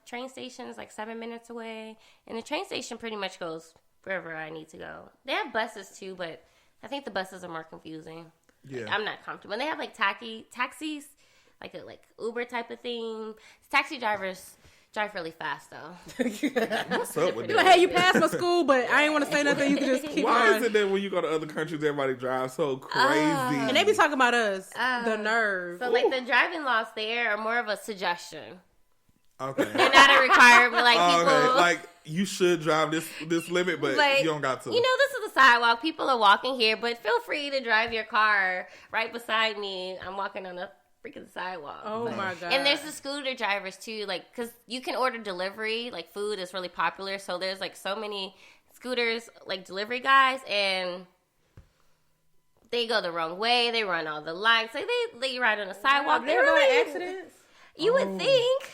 Train station is like 7 minutes away, and the train station pretty much goes wherever I need to go. They have buses too, but I think the buses are more confusing. Yeah. I'm not comfortable. And they have like taxis, like a Uber type of thing. Taxi drivers drive really fast though. What's up with You're like, that? hey, you passed my school, but I ain't want to say nothing. You can just keep Why going. is it that when you go to other countries, everybody drives so crazy? And they be talking about us. The nerve. So like the driving laws there are more of a suggestion. Okay. They're not a requirement. Like people, Okay. Like you should drive this limit, but like, you don't got to. You know, this is a sidewalk. People are walking here, but feel free to drive your car right beside me. I'm walking on a freaking sidewalk. Oh my God. And there's the scooter drivers too, like, because you can order delivery. Like, food is really popular, so there's like so many scooters, like delivery guys, and they go the wrong way. They run all the lights. Like they ride on the sidewalk. There They are really accidents. You would think.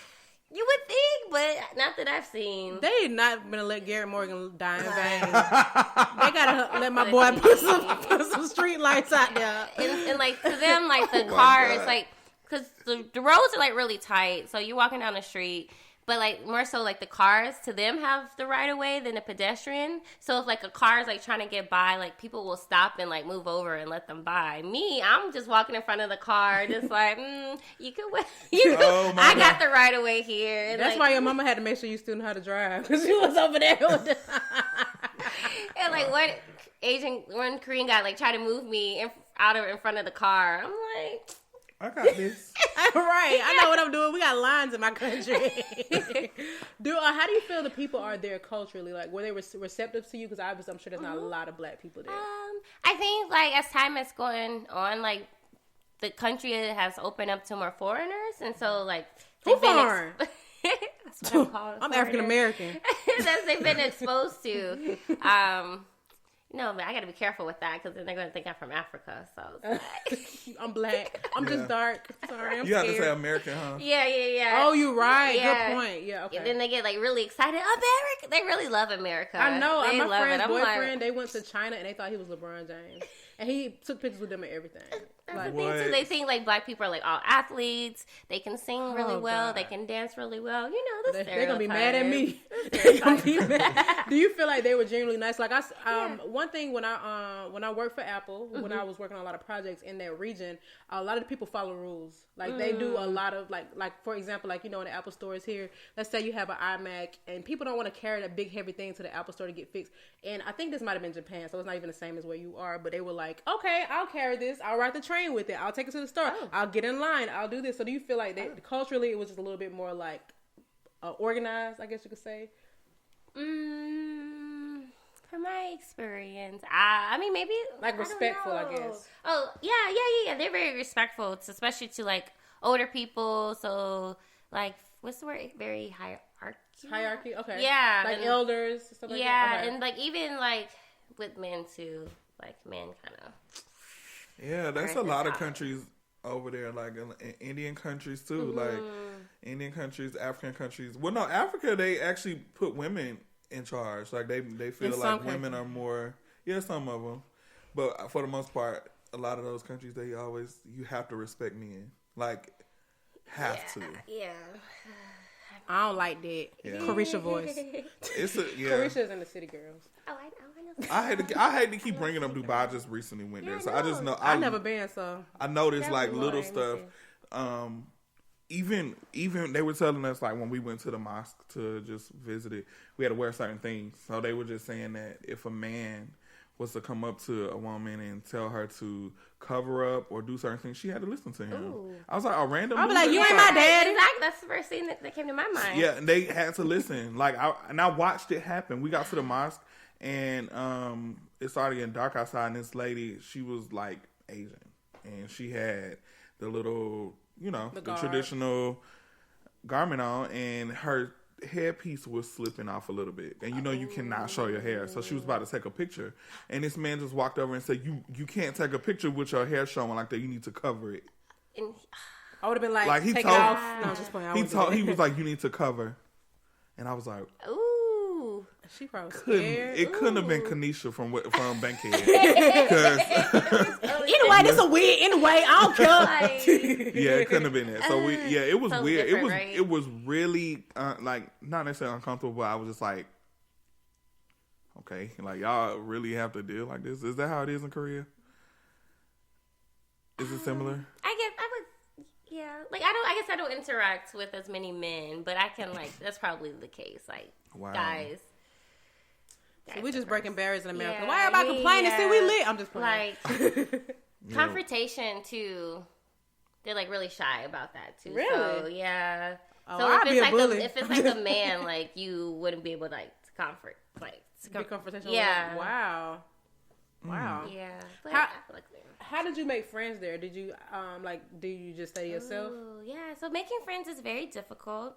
You would think, but not that I've seen. They not gonna let Garrett Morgan die in vain. They gotta let my boy put some street lights out there. And like to them, like the Oh my cars, God. like because the roads are like really tight, so you're walking down the street. But like more so, like the cars to them have the right of way than the pedestrian. So if like a car is like trying to get by, like people will stop and like move over and let them by. Me, I'm just walking in front of the car, just like you can wait. Oh my I God. got the right of way here. And That's like, why your mama had to make sure you still know how to drive because she was over there. With the... and like one Korean guy like tried to move me out of in front of the car. I'm like. I got this. Right, I know what I'm doing. We got lines in my country. How do you feel the people are there culturally? Like, were they receptive to you? Because obviously, I'm sure there's not a lot of black people there. I think like as time is going on, like the country has opened up to more foreigners, and so like Who foreign? That's what I'm called. I'm African American. That's they've been exposed to. No, but I got to be careful with that because then they're going to think I'm from Africa. So it's like, I'm black. I'm just dark. Sorry, I'm You have scared. to say American, huh? yeah. Oh, you're right. Yeah. Good point. Yeah, okay. And then they get like really excited. America, they really love America. I know. They My love friend's it. I'm boyfriend, like, they went to China and they thought he was LeBron James. And he took pictures with them and everything. that's Like, the thing too. What? They think like black people are like all athletes. They can sing really Oh, well. God. They can dance really well. You know, the they're gonna be mad at me. stereotypes. They're gonna be mad. Do you feel like they were genuinely nice? Like one thing when I worked for Apple, when I was working on a lot of projects in that region, a lot of the people follow rules. Like they do a lot of like for example, like in the Apple stores here. Let's say you have an iMac and people don't want to carry that big heavy thing to the Apple store to get fixed. And I think this might have been Japan, so it's not even the same as where you are. But they were like, okay, I'll carry this. I'll ride the train with it. I'll take it to the store. I'll get in line. I'll do this. So do you feel like culturally it was just a little bit more like organized, I guess you could say? From my experience, I mean, maybe Like I don't respectful, I know. guess. Oh yeah. They're very respectful, especially to like older people. So like, what's the word? Very Hierarchy? Okay. Yeah, Like and- elders, stuff like Yeah, that? Okay. and like even like with men too. Like men kind of. Yeah, that's Right, a lot of that's countries over there, like in Indian countries too, like Indian countries, African countries. Well, no, Africa they actually put women in charge. Like they feel In like some women are more. Yeah, some of them, but for the most part, a lot of those countries you have to respect men. Like have to. Yeah. I don't like that. Yeah. Carisha voice. It's yeah. Carisha's in the City Girls. Oh, I know. I hate to keep bringing up Dubai. I just recently went there, so I just know. I've never been, so. I noticed Tell like me little more, stuff. Even they were telling us like when we went to the mosque to just visit it, we had to wear certain things. So they were just saying that if a man was to come up to a woman and tell her to cover up or do certain things, she had to listen to him. Ooh. I was like, a random. I'll be like, loser? you ain't my daddy. Exactly. That's the first thing that came to my mind. Yeah, and they had to listen. Like, I watched it happen. We got to the mosque, and it started getting dark outside, and this lady, she was like Asian, and she had the little, the guard. traditional garment on, and her headpiece was slipping off a little bit, and you cannot show your hair. So she was about to take a picture, and this man just walked over and said, "You can't take a picture with your hair showing like that. You need to cover it." I would have been like he take told, it off. No, just playing. He was like, "You need to cover," and I was like, "Ooh." She probably scared. It couldn't have been Kanisha from Bankhead. Anyway, this a weird. Anyway, I don't care. Yeah, it couldn't have been that. So it was weird. Right? It was really like not necessarily uncomfortable, but I was just like, okay, like y'all really have to deal like this. Is that how it is in Korea? Is it similar? Yeah, like I guess I don't interact with as many men, but I can that's probably the case. Like guys. So we just breaking barriers in America. Why everybody complaining? See, we lit. I'm just playing. Like confrontation too. They're like really shy about that too. Really? So yeah. Oh, so I'd be a bully. if it's like a man, like you wouldn't be able to to comfort be confrontational. Yeah. Wow. Yeah. But how did you make friends there? Did you do you just stay yourself? Ooh, yeah. So making friends is very difficult.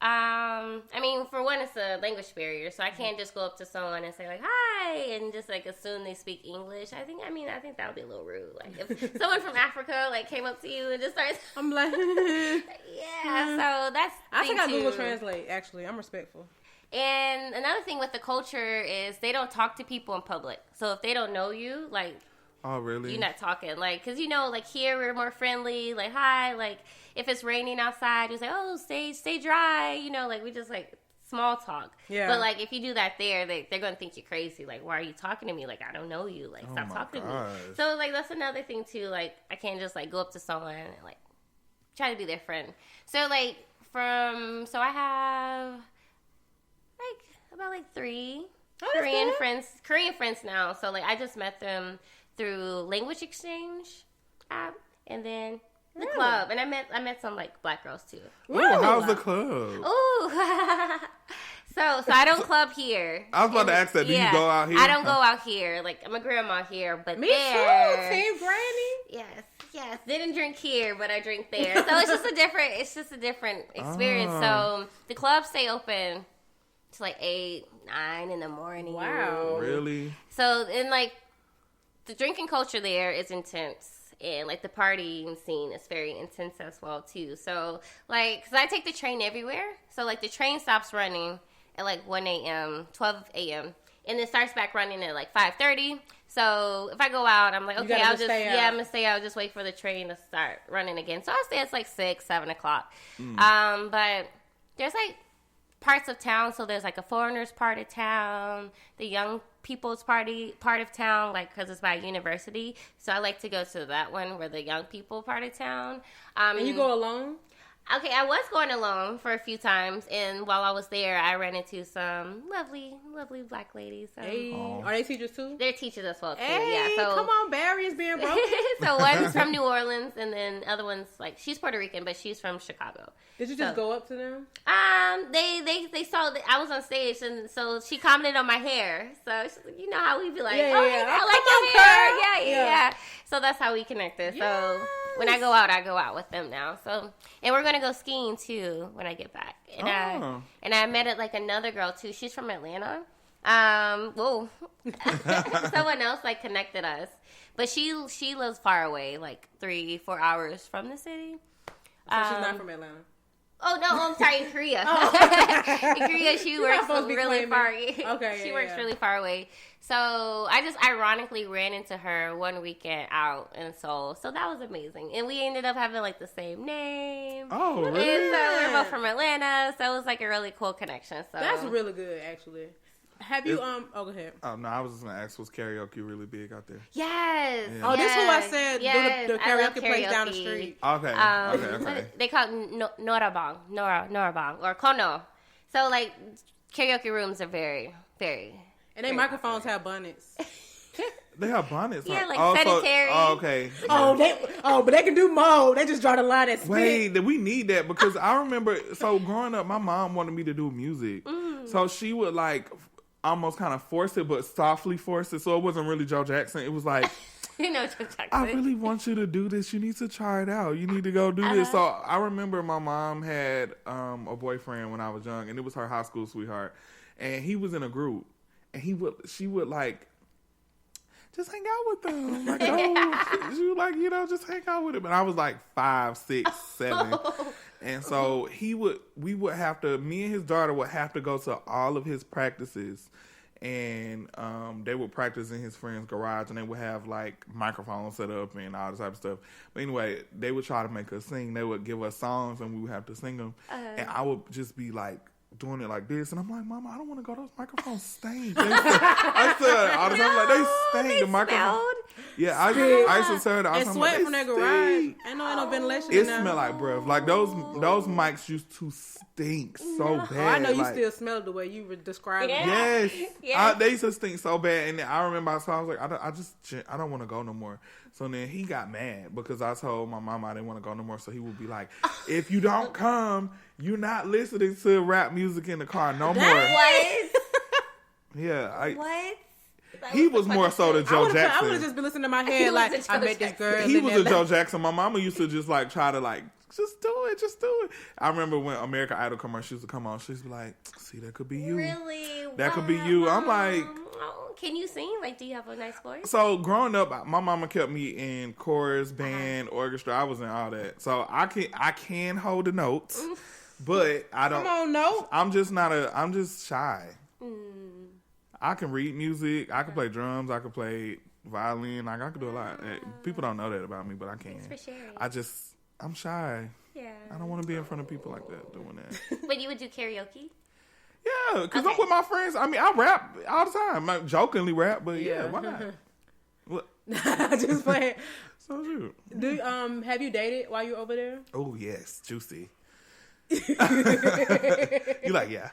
I mean, for one, it's a language barrier, so I can't just go up to someone and say like hi and just assume they speak English. I think that would be a little rude. Like if someone from Africa came up to you and just starts, I'm like, yeah. So that's I think I Google Translate. Actually, I'm respectful. And another thing with the culture is they don't talk to people in public. So if they don't know you, oh really? You're not talking because here we're more friendly. Like hi, if it's raining outside, you say oh stay dry. We just small talk. Yeah. But if you do that there, they're gonna think you're crazy. Like why are you talking to me? I don't know you. Stop talking to me. So that's another thing too. I can't just go up to someone and try to be their friend. So I have about 3 Korean friends now. So I just met them through language exchange app and then the club, and I met some black girls too. Ooh, how's the club? Ooh, so I don't club here. I was about to ask that. Do you go out here? I don't go out here. I'm a grandma here, but me too, Team Granny. Yes. Didn't drink here, but I drink there. So it's just a different experience. So the clubs stay open to 8, 9 in the morning. Wow, really? So and the drinking culture there is intense. And the partying scene is very intense as well too. So because I take the train everywhere, so the train stops running at 1 a.m., 12 a.m. and it starts back running at 5:30. So if I go out, I'm okay, I'm gonna stay out, just wait for the train to start running again. So I'll stay at 6, 7 o'clock. But there's parts of town, so there's a foreigners part of town, the young people's part of town, because it's by a university. So I like to go to that one where the young people part of town. And you go alone? Okay, I was going alone for a few times, and while I was there, I ran into some lovely black ladies. So. Hey. Are they teachers too? They're teachers as well too. Hey, yeah. So come on, barriers being broken. So one's from New Orleans, and then the other one's she's Puerto Rican, but she's from Chicago. Did you just go up to them? They saw that I was on stage, and so she commented on my hair. So she's like, how we be like, yeah. I like your hair. Yeah. So that's how we connected. Yes. So when I go out with them now. So and we're gonna go skiing too when I get back. And I met another girl too. She's from Atlanta. Someone else connected us, but she lives far away, 3-4 hours from the city. So she's not from Atlanta. Oh no, I'm sorry, in Korea. In Korea, she works really far. Okay, she works really far away. So I just ironically ran into her one weekend out in Seoul. So that was amazing, and we ended up having the same name. Oh, really? And so we're both from Atlanta, so it was a really cool connection. So that's really good, actually. Have you go ahead. Oh no, I was just gonna ask, was karaoke really big out there? Yes. Yeah. Oh, this is who I said the karaoke place down the karaoke. street. Okay. They call it Norabang or Kono. So karaoke rooms are very, very. And they microphones have bonnets. They have bonnets. Yeah, sanitary. Okay. But they can do more. They just draw the line at spit. Wait, we need that because I remember. So growing up, my mom wanted me to do music, so she would almost kind of force it, but softly force it. So it wasn't really Joe Jackson. It was You know Joe Jackson. I really want you to do this. You need to try it out. You need to go do this. So I remember my mom had a boyfriend when I was young, and it was her high school sweetheart. And he was in a group, and she would like, just hang out with them. Like, oh, she was like, just hang out with him. And I was like 5, 6, 7. And so me and his daughter would have to go to all of his practices. And they would practice in his friend's garage, and they would have like microphones set up and all this type of stuff. But anyway, they would try to make us sing. They would give us songs, and we would have to sing them. And I would just be like doing it like this, and I'm like, Mama, I don't want to go. Those microphones stink. I said all the time, like, they stink. The microphone. Yeah, I used to tell her all the time, sweat from that garage. Ain't no ventilation. It smelled like breath. Like those mics used to stink so bad. Oh, I know you still smell the way you were describing. Yes. They used to stink so bad, and then I remember so I was like, I don't want to go no more. So then he got mad because I told my mama I didn't want to go no more. So he would be like, if you don't come, you're not listening to rap music in the car no more. What? Yeah. What? He was more so the Joe Jackson. I would have just been listening to my head like, I met this girl. He was a Joe Jackson. My mama used to just like try to like, just do it. I remember when American Idol commercials used to come on, she'd be like, see, that could be you. Really? That could be you. I'm like... Can you sing? Like, do you have a nice voice? So, growing up, my mama kept me in chorus, band, orchestra. I was in all that. So, I can hold the notes, but I don't... Come on, note. I'm just shy. I can read music. I can play drums. I can play violin. Like, I can do a lot. People don't know that about me, but I can. Thanks for sharing. I'm shy. Yeah. I don't want to be in front of people like that doing that. But you would do karaoke? Yeah, because I'm with my friends. I mean, I rap all the time. I jokingly rap, but yeah, why not? What? Just playing. So shoot. Have you dated while you were over there? Oh yes, juicy. You like, yeah.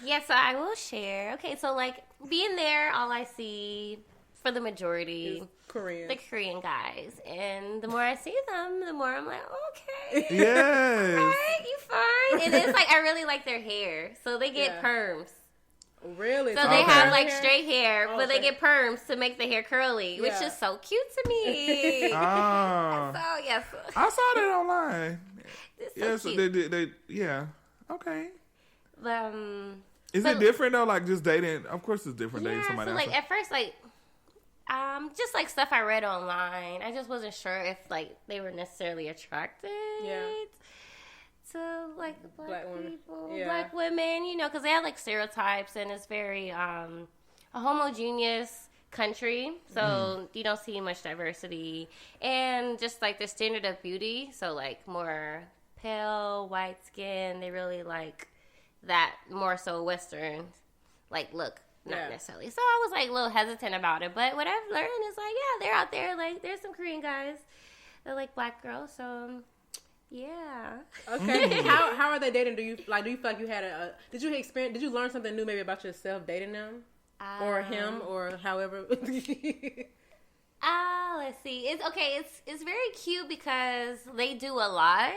Yeah, so I will share. Okay, so like being there, all I see for the majority the Korean guys, and the more I see them, the more I'm like, okay, yes, all right, you fine. And it's like I really like their hair, so they get perms. Really? So they have like straight hair, but they get perms to make the hair curly, which is so cute to me. So yes, I saw that online. It's so cute. They yeah, okay. Is but, it different though? Like just dating? Of course, it's different dating somebody else. Like at first, like. Just like stuff I read online, I just wasn't sure if like they were necessarily attracted to like black people, black women, because they have like stereotypes, and it's very a homogeneous country, so you don't see much diversity, and just like the standard of beauty, so like more pale, white skin, they really like that more so Western like look. Not necessarily. So I was like a little hesitant about it. But what I've learned is like, yeah, they're out there. Like there's some Korean guys that like black girls. So yeah. Okay. How are they dating? Do you feel like you had did you learn something new maybe about yourself dating them? Or him or however? Let's see. It's very cute because they do a lot.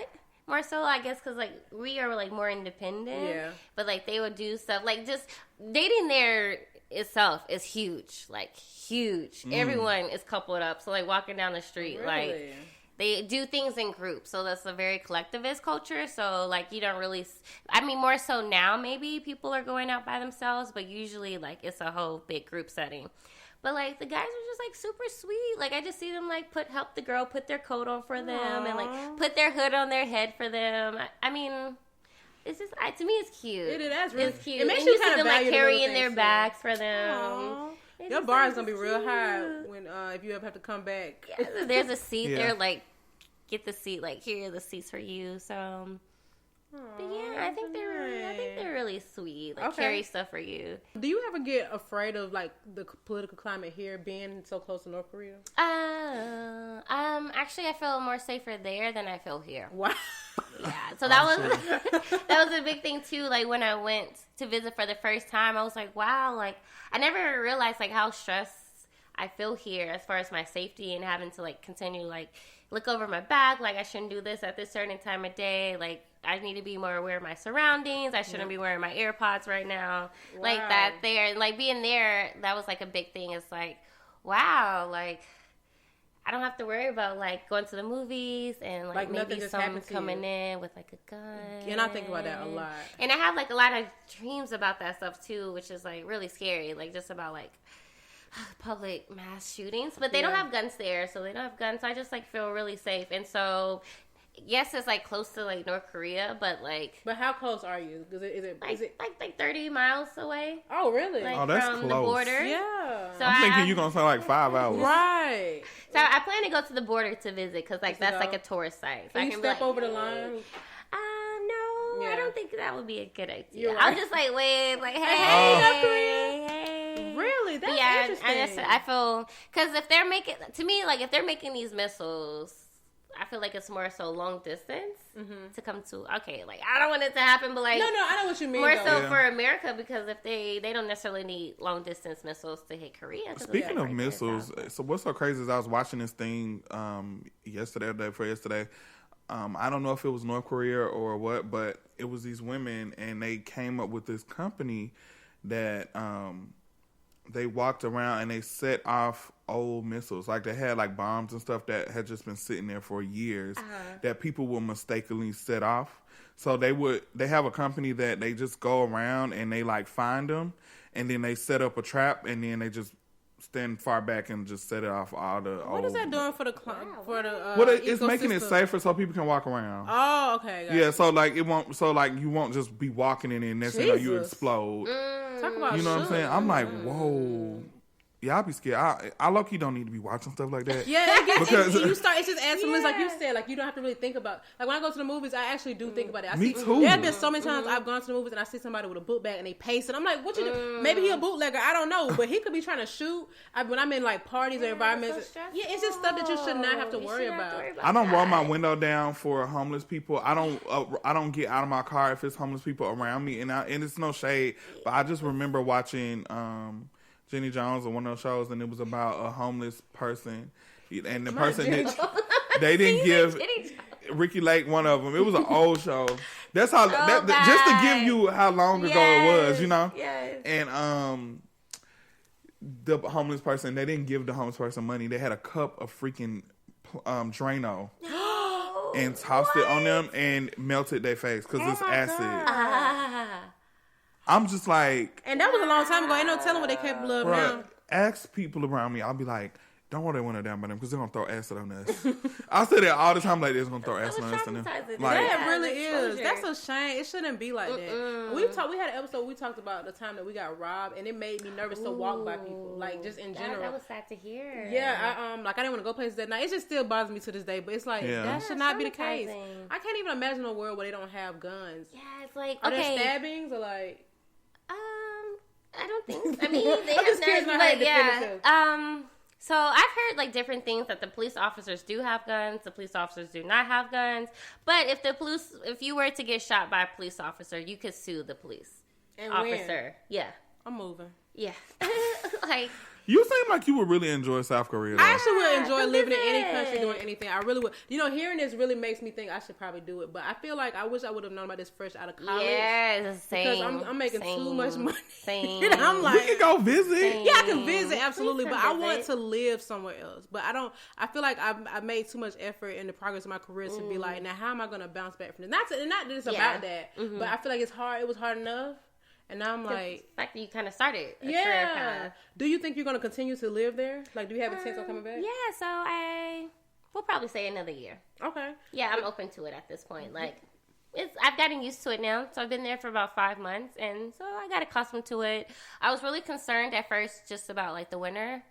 More so, I guess, because, like, we are, like, more independent. Yeah. But, like, they would do stuff. Like, just dating there itself is huge. Like, huge. Everyone is coupled up. So, like, walking down the street, like, they do things in groups. So, that's a very collectivist culture. So, like, you don't really... I mean, more so now, maybe, people are going out by themselves. But usually, like, it's a whole big group setting. But, like, the guys are just, like, super sweet. Like, I just see them, like, help the girl put their coat on for them and, like, put their hood on their head for them. I mean, it's just, to me, it's cute. It's really cute. It makes and you see kind them, of like, carrying their bags for them. Aww. Your bar is going to be real high when if you ever have to come back. Yeah, there's a seat there, like, get the seat. Like, here are the seats for you. So... But yeah, I think they're really sweet. Like carry stuff for you. Do you ever get afraid of like the political climate here being so close to North Korea? Actually, I feel more safer there than I feel here. Wow. Yeah. So that was a big thing too. Like when I went to visit for the first time, I was like, wow. Like I never realized like how stressed I feel here as far as my safety and having to like continue like look over my back. Like I shouldn't do this at this certain time of day. Like I need to be more aware of my surroundings. I shouldn't be wearing my AirPods right now. Wow. Like that there. And like being there, that was like a big thing. It's like, wow, like, I don't have to worry about, like, going to the movies and, like maybe someone coming in with, like, a gun. And I think about that a lot. And I have, like, a lot of dreams about that stuff, too, which is, like, really scary. Like, just about, like, public mass shootings. But they don't have guns there, so they don't have guns. So I just, like, feel really safe. And so, yes, it's, like, close to, like, North Korea, but, like... But how close are you? Is it like 30 miles away. Oh, really? Like, that's from close. The border. Yeah. So I'm thinking you're going to say, like, 5 hours. Right. So I plan to go to the border to visit, because, like, that's, like, a tourist site. So can you step over the line? No, I don't think that would be a good idea. Right. I'll just, like, wave, like, hey. Really? That's interesting. I feel, because if they're making these missiles, I feel like it's more so long distance to come to. Okay, like, I don't want it to happen, but, like, no, I know what you mean. More so for America, because if they don't necessarily need long distance missiles to hit Korea. Speaking of missiles, so what's so crazy is I was watching this thing yesterday. I don't know if it was North Korea or what, but it was these women, and they came up with this company that they walked around and they set off old missiles. Like, they had, like, bombs and stuff that had just been sitting there for years that people would mistakenly set off. So they have a company that they just go around and they, like, find them, and then they set up a trap, and then they just stand far back and just set it off all the What is that doing for the it's making it safer so people can walk around. Oh, okay. Yeah, so, like, you won't just be walking in and next thing you know, you explode. Talk about you know what I'm saying? I'm like, whoa. Yeah, I'll be scared. I low-key don't need to be watching stuff like that. Yeah, it's just add some like you said, like, you don't have to really think about. Like, when I go to the movies, I actually do think about it. Me too. There have been so many times I've gone to the movies and I see somebody with a book bag and they pace it. I'm like, what you do? Maybe he a bootlegger. I don't know, but he could be trying to shoot. When I'm in, like, parties or environments, it's just stuff that you should not have to worry about. I don't roll my window down for homeless people. I don't get out of my car if it's homeless people around me, and it's no shade, but I just remember watching Jenny Jones on one of those shows, and it was about a homeless person, and the person they didn't give Ricky Lake one of them. It was an old show. That's how just to give you how long ago it was, you know. Yes. And the homeless person, they didn't give the homeless person money. They had a cup of freaking Drano and tossed it on them and melted their face because it's acid. I'm just like... And that was a long time ago. Ain't no telling what they capable of now. Ask people around me. I'll be like, don't roll that window down by them because they're going to throw acid on us. I say that all the time, like, they're going to throw acid on us. Like, that really is. That's a shame. It shouldn't be like that. We had an episode we talked about the time that we got robbed, and it made me nervous to walk by people. Like, just in general. That was sad to hear. Yeah, I didn't want to go places that night. It just still bothers me to this day, but it's like, that should not be the case. I can't even imagine a world where they don't have guns. Yeah, it's like, Are there stabbings or like... I don't think. I mean, they have nerves, but yeah. So I've heard like different things that the police officers do have guns, the police officers do not have guns. But if you were to get shot by a police officer, you could sue the police officer. Yeah, I'm moving. Yeah, like. You seem like you would really enjoy South Korea, though. I actually would enjoy living in any country, doing anything. I really would. You know, hearing this really makes me think I should probably do it. But I feel like I wish I would have known about this fresh out of college. Yeah, same. Because I'm making too much money. Same. And I'm like... We can go visit. Same. Yeah, I can visit, absolutely. But I want to live somewhere else. But I feel like I've made too much effort in the progress of my career to be like, now how am I going to bounce back from this? Not that it's about that. Mm-hmm. But I feel like it's hard. It was hard enough. And now I'm like... The fact that you kind of started. Yeah. Do you think you're going to continue to live there? Like, do you have intent on coming back? Yeah, so we'll probably say another year. Okay. Yeah, I'm open to it at this point. Like, I've gotten used to it now. So I've been there for about 5 months. And so I got accustomed to it. I was really concerned at first just about, like, the winter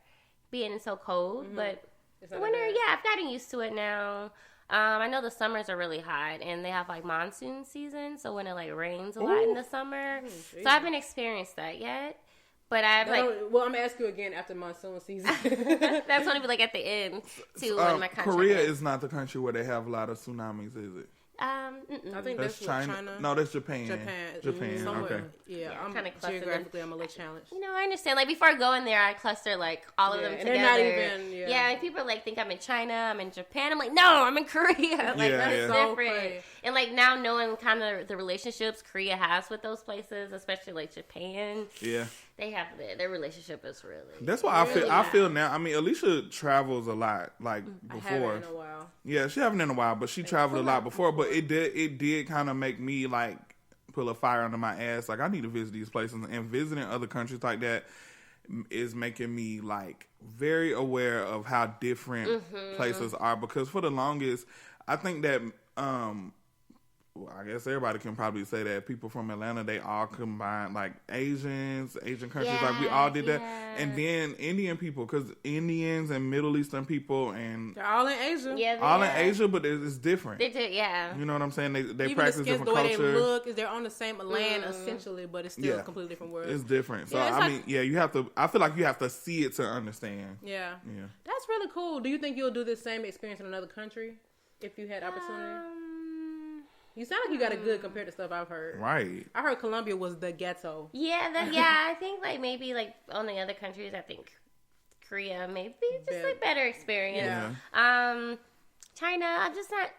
being so cold. Mm-hmm. But the winter, I've gotten used to it now. I know the summers are really hot, and they have, like, monsoon season, so when it, like, rains a lot in the summer. So I haven't experienced that yet, but I've, well, I'm going to ask you again after monsoon season. That's going to be, like, at the end, too, when my contract Korea is not the country where they have a lot of tsunamis, is it? I think that's China. No, that's Japan. Japan. Okay. Yeah, I'm kind of geographically, I'm a little challenged. You know, I understand. Like, before going there, I cluster, like, all of them together. And they're not even, Yeah, and people like think I'm in China, I'm in Japan. I'm like, no, I'm in Korea. Like that's different. And like now knowing kind of the relationships Korea has with those places, especially like Japan. Yeah. They have their relationship is really. That's why I feel now. I mean, Alicia travels a lot, like before. I haven't in a while. Yeah, she haven't in a while, but she traveled a lot before. But it did kind of make me like pull a fire under my ass. Like I need to visit these places, and visiting other countries like that is making me like very aware of how different places are. Because for the longest, I think that I guess everybody can probably say that people from Atlanta, they all combined, like Asian countries, like we all did that. And then Indian people, because Indians and Middle Eastern people, and they're all in Asia. Yeah, all in Asia, but it's different. They do, yeah. You know what I'm saying? They even practice different culture. The way they look, is they're on the same land essentially, but it's still a completely different world. It's different. So I mean, you have to. I feel like you have to see it to understand. Yeah. That's really cool. Do you think you'll do the same experience in another country if you had opportunity? You sound like you got a good compared to stuff I've heard. Right. I heard Colombia was the ghetto. Yeah, I think like maybe like on the other countries, I think Korea maybe just like better experience. Yeah. China, I'm just not.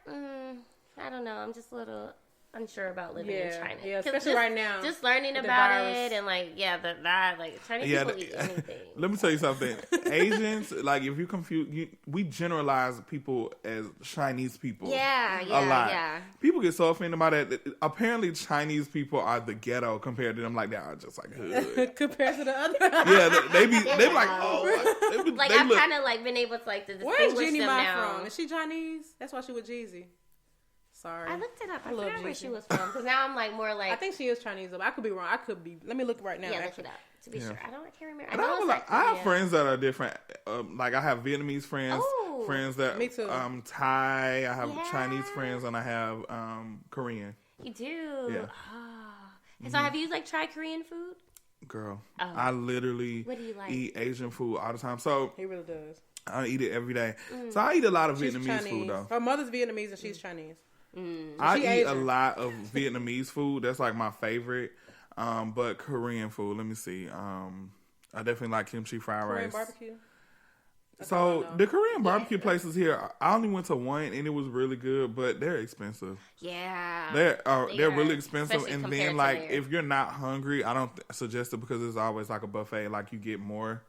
I don't know. I'm just a little unsure about living in China. Yeah, especially right now. Just learning about it and like like Chinese people eat anything. Let me tell you something. Asians, like if you confuse, we generalize people as Chinese people. Yeah, a lot. Yeah. People get so offended by that. Apparently, Chinese people are the ghetto compared to them. Like they are just like hood compared to the other. Yeah, they be like, oh, like I've kind of like been able to like distinguish Where's Jeannie them Mai now. from? Is she Chinese? That's why she with Jeezy. Sorry. I looked it up. I forgot where she was from. Because now I'm like more like. I think she is Chinese. But I could be wrong. I could be. Let me look right now. Yeah, look it up to be sure. I can't remember. I have friends that are different. Like I have Vietnamese friends. Oh, friends that. Me too. Thai. I have Chinese friends and I have Korean. You do. Yeah. Oh. So have you like tried Korean food? Girl, I literally eat Asian food all the time. So he really does. I eat it every day. So I eat a lot of Vietnamese food though. Her mother's Vietnamese and she's Chinese. I eat a lot of Vietnamese food. That's like my favorite. But Korean food, let me see. I definitely like kimchi fried rice. Barbecue. So the Korean barbecue places here, I only went to one and it was really good, but they're expensive. Yeah, they're really expensive. And then like if you're not hungry, I don't suggest it because it's always like a buffet. Like you get more.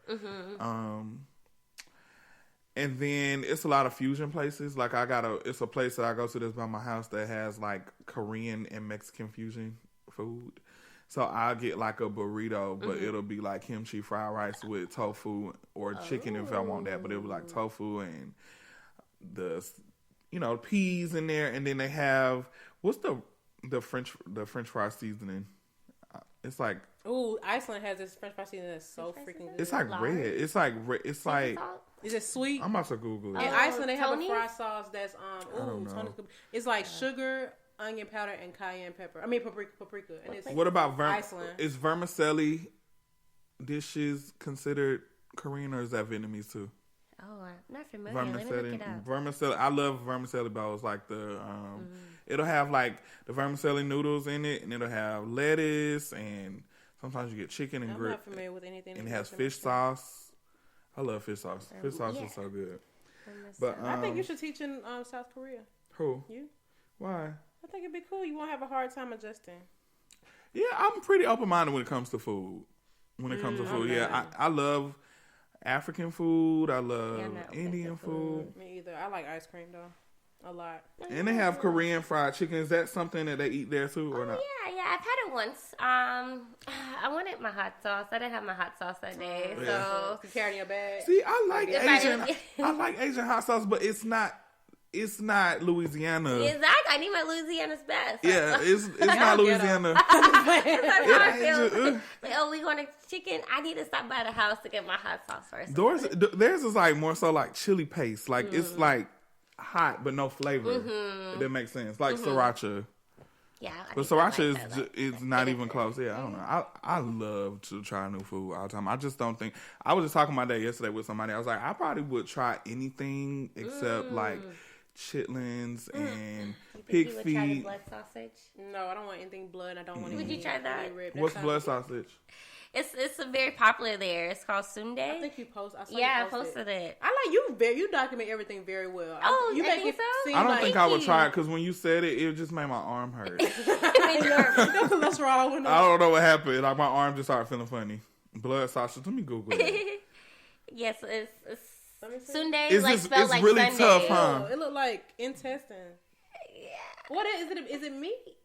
And then it's a lot of fusion places. Like it's a place that I go to that's by my house that has like Korean and Mexican fusion food. So I'll get like a burrito, but it'll be like kimchi fried rice with tofu or chicken if I want that. But it'll be like tofu and the peas in there. And then they have what's the French fry seasoning? It's like Iceland has this French fry seasoning that's so freaking good. It's like red. It's like. Is it sweet? I'm about to Google it. In Iceland, they have a fry sauce that's Tony's. It's like sugar, onion powder, and cayenne pepper. I mean paprika. And it's what about Iceland? Is vermicelli dishes considered Korean or is that Vietnamese too? Oh, I'm not familiar. Let me look it up. Vermicelli. I love vermicelli bowls. Like it'll have like the vermicelli noodles in it, and it'll have lettuce, and sometimes you get chicken and I'm not familiar with anything. And it has fish sauce. I love fish sauce. Fish sauce is so good. But I think you should teach in South Korea. Who? You? Why? I think it'd be cool. You won't have a hard time adjusting. Yeah, I'm pretty open-minded when it comes to food. I love African food. I love Indian food. Me either. I like ice cream though. A lot. And they have Korean fried chicken. Is that something that they eat there too, or not? Yeah, I've had it once. I wanted my hot sauce. I didn't have my hot sauce that day, so you carry in your bag. See, I like Asian. I like Asian hot sauce, but it's not Louisiana. Exactly. I need my Louisiana's best. Yeah, it's not Louisiana. That's how I feel. Like, we going to chicken? I need to stop by the house to get my hot sauce first. Theirs is like more so like chili paste. Like it's like hot but no flavor. If that makes sense. Like sriracha. Yeah, but sriracha is not even close. Yeah, I don't know. I love to try new food all the time. I just don't think. I was just talking my day yesterday with somebody. I was like, I probably would try anything except like chitlins and pig feet. Try the blood sausage? No, I don't want anything blood. I don't want. Would you try that? What's blood sausage? It's very popular there. It's called Sundae. I think you posted. I posted it. I like you. You document everything very well. You make it so. I don't think I would try it because when you said it, it just made my arm hurt. That's wrong. I don't know what happened. Like my arm just started feeling funny. Blood sausage. Let me Google it. Yes, it's Sundae. It's like spelled it's like really Sunday. tough, huh? It looked like intestine. Yeah. What is it? Is it meat?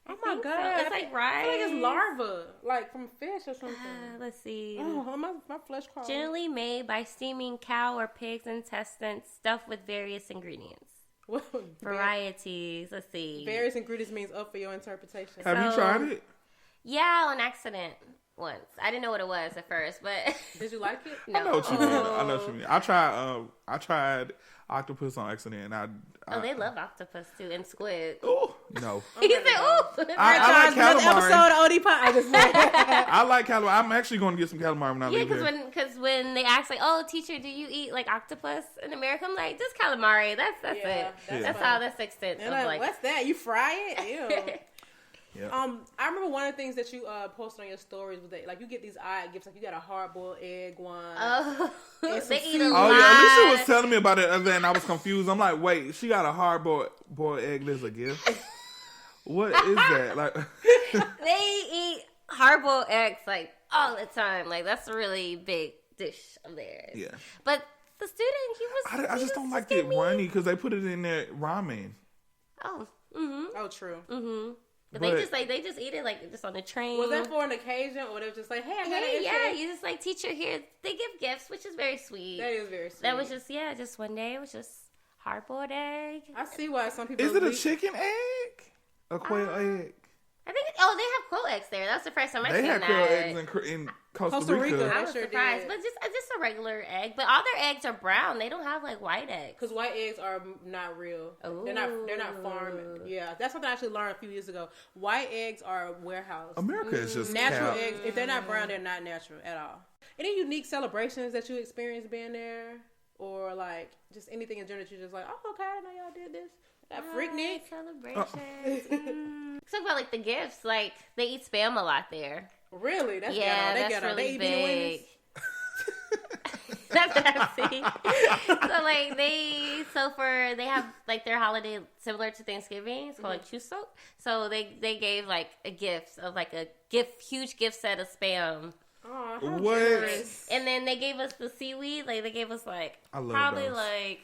Oh my god! So. It's like rice. I feel like it's larva, like from fish or something. Let's see. Oh, my flesh crawls. Generally made by steaming cow or pig's intestines, stuffed with various ingredients. Varieties. Let's see. Various ingredients means up for your interpretation. Have you tried it? Yeah, on accident once. I didn't know what it was at first, but did you like it? No. I know what you mean. I know what you mean. I tried octopus on accident, and they love octopus too and squid. Oh no! He said, "Oh, I like calamari." Episode of OD Pod. I just I like calamari. I'm actually going to get some calamari when I leave here. because when they ask like, "Oh, teacher, do you eat like octopus in America?" I'm like, "Just calamari. That's it. That's how that's the extent of like what's that? You fry it? Ew." Yeah. I remember one of the things that you posted on your stories was that like you get these odd gifts, like you got a hard boiled egg one. Oh, they eat a lot. lot. Oh yeah, Alicia was telling me about it other day, and I was confused. I'm like, wait, she got a hard boiled egg as a gift? What is that? Like they eat hard boiled eggs like all the time. Like that's a really big dish of theirs. Yeah, but the student, he was. I just don't like the runny because they put it in their ramen. Oh. Mm-hmm. Oh, true. Mm-hmm. But they just eat it like just on the train. Was that for an occasion, or they were just like, "Hey, I got an yeah, you just like teacher here." They give gifts, which is very sweet. That is very sweet. That was just one day. It was just hard boiled egg. I see why some people. Is it a chicken egg? A quail egg? I think. They have quail eggs there. That's the first time I seen that. They had quail eggs in Costa Rica. I was surprised, but just a regular egg. But all their eggs are brown. They don't have like white eggs. Because white eggs are not real. Ooh. They're not farmed. Yeah, that's something I actually learned a few years ago. White eggs are warehouse. America is just natural eggs. If they're not brown, they're not natural at all. Any unique celebrations that you experienced being there, or like just anything in general that you're just like, oh, okay, I know y'all did this. That Freaknik celebrations. Talk about like the gifts. Like they eat Spam a lot there. Really? That's that's really they big. That's nasty. So like they have like their holiday similar to Thanksgiving. It's called like Chuseok. So they gave like a gift of like a huge gift set of Spam. Oh, what? Generous. And then they gave us the seaweed. Like they gave us like probably those. Like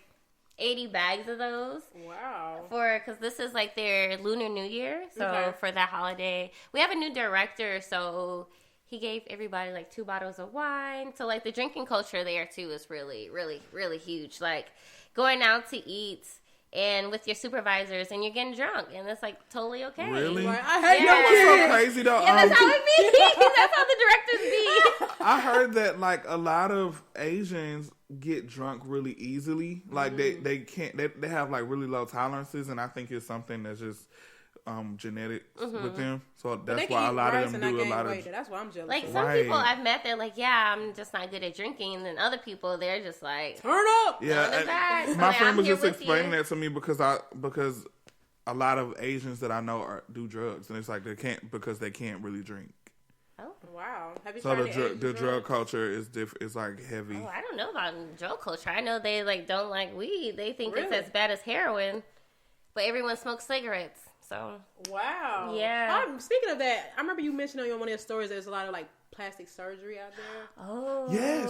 80 bags of those. Wow. Because this is like their Lunar New Year. So for that holiday, we have a new director. So he gave everybody like 2 bottles of wine. So like the drinking culture there too is really, really, really huge. Like going out to eat and with your supervisors and you're getting drunk and it's like totally okay. Really? Like, I hate you know what's so crazy though? Yeah, that's how it be. That's how the directors be. I heard that like a lot of Asians get drunk really easily. Like they can't. They have like really low tolerances, and I think it's something that's just genetic with them. So that's why a lot of them do a lot of. That's why I'm jealous. Like some people I've met, they're like, yeah, I'm just not good at drinking, and then other people they're just like, turn up. Yeah, my friend was just explaining that to me because a lot of Asians that I know do drugs, and it's like they can't really drink. Oh wow! Have you so tried the drug culture is different. It's like heavy. Oh, I don't know about drug culture. I know they like don't like weed. They think it's as bad as heroin, but everyone smokes cigarettes. So wow, yeah. Speaking of that, I remember you mentioned on one of your stories there's a lot of like plastic surgery out there. Oh yes,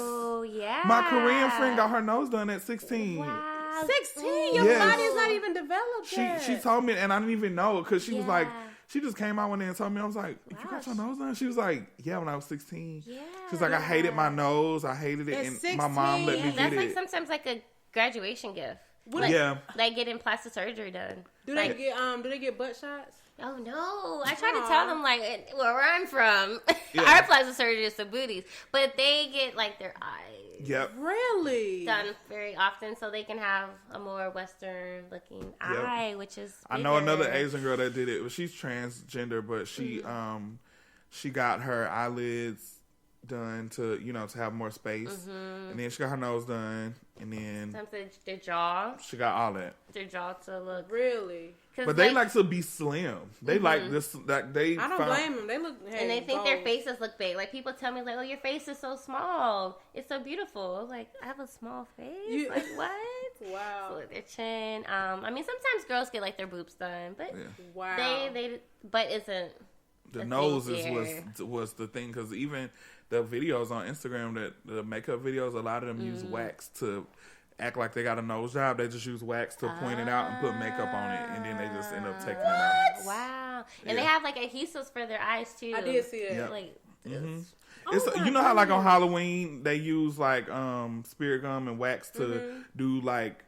yeah. My Korean friend got her nose done at 16. Wow. 16. Your body is not even developed yet. She told me, and I didn't even know because she was like. She just came out one day and told me, I was like, you got your nose done? She was like, yeah, when I was 16. Yeah. She was like, I hated my nose. I hated it. At and 16, my mom let me get it. That's like it. sometimes like a graduation gift. Like getting plastic surgery done. Do they get butt shots? Oh no! I try to tell them like where I'm from, our plastic surgery is the booties, but they get like their eyes. Yep. Really? Done very often so they can have a more Western looking eye, which is bigger. I know another Asian girl that did it. She's transgender, but she got her eyelids done to have more space, and then she got her nose done, and then sometimes their jaw. She got all that. Their jaw to look really. But they like to be slim. They like this. That they. I don't blame them. They look. And they think their faces look big. Like people tell me, like, "Oh, your face is so small. It's so beautiful." Like I have a small face. Like what? Wow. So, like, their chin. I mean, sometimes girls get like their boobs done, but wow. They but isn't. The nose was the thing, because even the videos on Instagram, that the makeup videos, a lot of them use wax to act like they got a nose job. They just use wax to point it out and put makeup on it, and then they just end up taking it out. Wow. And they have like adhesives for their eyes too. I did see it. Yep. Like it's how like on Halloween they use like spirit gum and wax to do like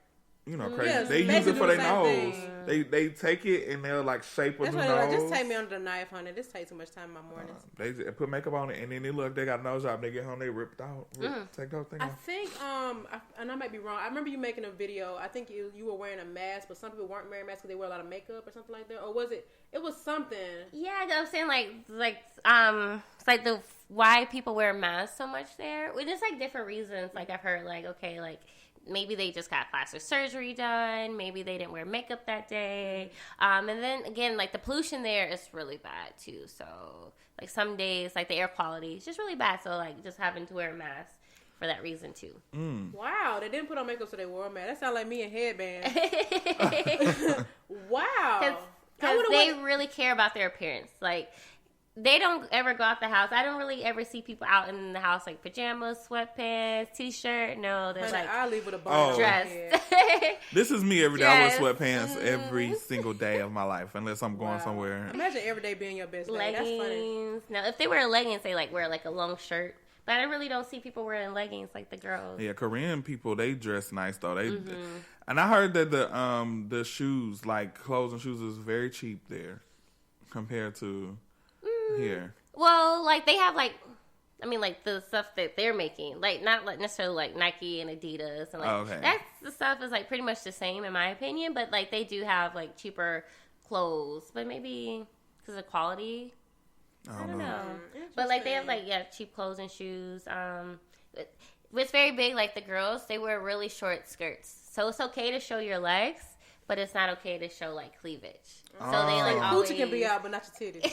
crazy. Yes, they use it for their nose. Thing. They take it and they'll like shape a new nose. Like, just take me under the knife, honey. This takes too much time in my mornings. They put makeup on it, and then they look. They got a nose job. They get home, they ripped out. Take those things off. I think and I might be wrong. I remember you making a video. I think you were wearing a mask, but some people weren't wearing masks because they wear a lot of makeup or something like that. Or was it? It was something. Yeah, I'm saying it's like the why people wear masks so much there. Well, there's like different reasons. Like I've heard like okay like. Maybe they just got plastic surgery done. Maybe they didn't wear makeup that day. And then again, like the pollution there is really bad too. So like some days, like the air quality is just really bad. So like just having to wear a mask for that reason too. Wow, they didn't put on makeup so they wore a mask. That sounds like me in headband. Wow. Because they really care about their appearance. Like they don't ever go out the house. I don't really ever see people out in the house like pajamas, sweatpants, t-shirt. No, they're like I leave with a bone dressed. This is me every day. I wear sweatpants every single day of my life, unless I'm going somewhere. Imagine every day being your best day. Leggings. That's funny. Now, if they wear leggings, they like wear like a long shirt. But I really don't see people wearing leggings like the girls. Yeah, Korean people, they dress nice though. They and I heard that the shoes, like clothes and shoes, is very cheap there compared to here. Well, like they have like the stuff that they're making, like not like necessarily like Nike and Adidas and like that's the stuff is like pretty much the same in my opinion, but like they do have like cheaper clothes, but maybe because of quality. I don't know. But like they have like cheap clothes and shoes. It's very big. Like the girls, they wear really short skirts, so it's okay to show your legs. But it's not okay to show like cleavage. So they like always coochie can be out, but not your titties.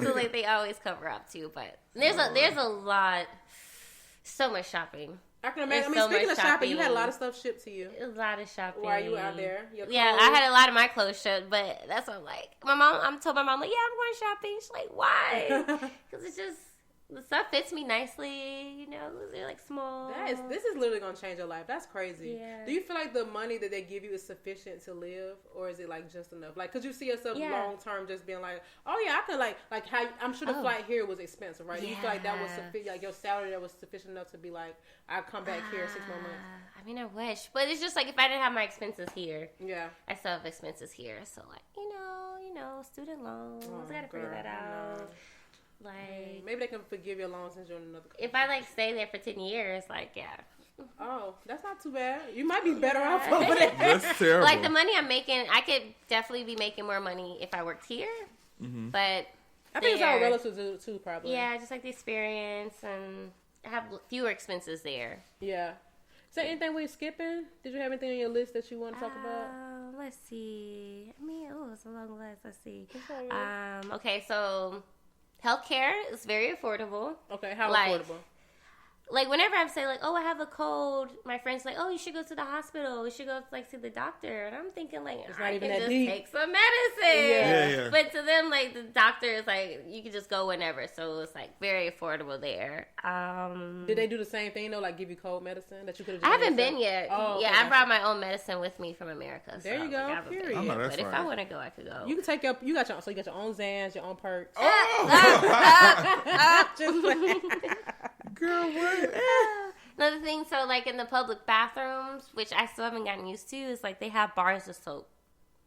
So like they always cover up too. But there's a lot, so much shopping. I can imagine. Speaking of shopping, you had a lot of stuff shipped to you. A lot of shopping. While you were out there, yeah, I had a lot of my clothes shipped, but that's what I'm like. I told my mom like, yeah, I'm going shopping. She's like, why? Because it's just. The stuff fits me nicely, they're like small. This is literally gonna change your life. That's crazy. Yeah. Do you feel like the money that they give you is sufficient to live, or is it like just enough? Like, could you see yourself long term just being like, oh yeah, I could like how I'm sure the flight here was expensive, right? Do you feel like that was sufficient, like your salary that was sufficient enough to be like, I come back here 6 more months? I mean, I wish, but it's just like if I didn't have my expenses here, I still have expenses here. So like, student loans, I gotta figure that out. Like maybe they can forgive your loans since you're in another country. If I like stay there for 10 years, like oh, that's not too bad. You might be better off over there. That's terrible. Like the money I'm making, I could definitely be making more money if I worked here. But I think it's all relative too, probably. Yeah, just like the experience and I have fewer expenses there. Yeah. Is there anything we're skipping? Did you have anything on your list that you want to talk about? Let's see. It's a long list. Let's see. Right. Okay, so. Healthcare is very affordable. Okay, how affordable? Like whenever I say like, oh, I have a cold, my friends like, oh, you should go to the hospital. You should go like see the doctor. And I'm thinking like, I can just take some medicine. Yeah. But to them, like the doctor is like, you can just go whenever. So it's like very affordable there. Did they do the same thing though? Like give you cold medicine that you could have? I haven't been yet. Oh, okay, I brought my own medicine with me from America. There you go. Period. But if I want to go, I could go. You can take you got your own Zans, your own perks. Girl, what? Another thing, so like in the public bathrooms, which I still haven't gotten used to, is like they have bars of soap.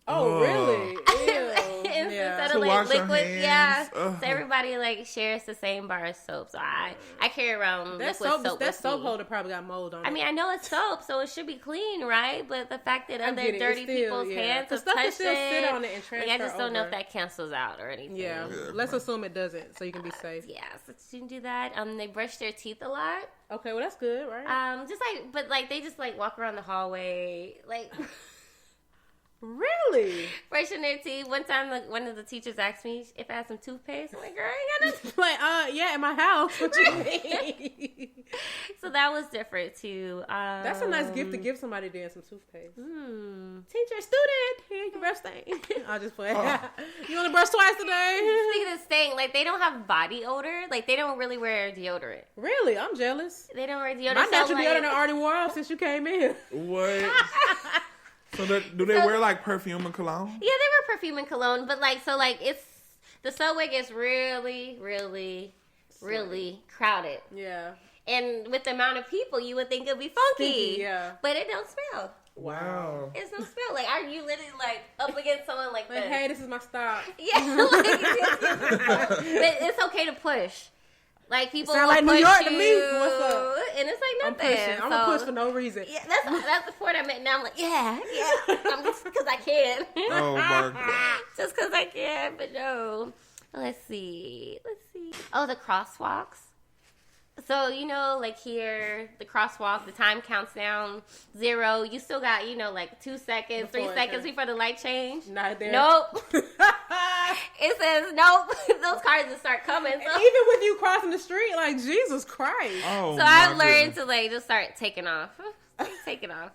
Oh, really? Ew. instead To of like wash your liquid. hands. Yeah, Ugh. so everybody like shares the same bar of soap. So I carry around That liquid soap. that with soap me. holder probably got mold on it. I mean, I know it's soap, so it should be clean, right? But the fact that other get it. dirty It's still, people's hands have stuff can touched still sit it, on it and transfer like, I just don't know over. if that cancels out or anything. Yeah, let's assume it doesn't, so you can be safe. Yeah, so you can do that. They brush their teeth a lot. Okay, well that's good, right? Just like, but like they just like walk around the hallway, like Really? brushing their teeth. One time, like, one of the teachers asked me if I had some toothpaste. I'm like, girl, I ain't got no. Like, yeah, in my house. What you mean? So that was different too. That's a nice gift to give somebody then, some toothpaste. Hmm. Teacher, student, here your breath stain. I'll just play. You want to brush twice today? Speaking of staying, like they don't have body odor. Like they don't really wear deodorant. Really? I'm jealous. They don't wear deodorant. My natural like, deodorant already wore off since you came in. What? So do they wear like perfume and cologne? Yeah, they wear perfume and cologne, but like so like it's the subway gets really, really, really crowded. Yeah. And with the amount of people, you would think it'd be funky. Stinky, yeah. But it don't smell. Wow. It don't smell. Like, are you literally like up against someone like Like, this? hey, this is my stop. Yeah, like, but it's okay to push. Like people Sound will like New push York you, to me. What's up? and it's like I'm nothing. pushing. I'm gonna push for no reason. Yeah, that's the point I'm at now. I'm like, yeah, I'm just because I can. Oh my god. Just because I can, but no. Let's see. Oh, the crosswalks. So, you know, like here, the crosswalk, the time counts down 0. You still got, you know, like 2 seconds, 3 seconds before the light change. Not there. Nope. It says nope. Those cars will start coming. So, Even with you crossing the street, like, Jesus Christ. Oh, so I've learned to like just start taking off. Taking off.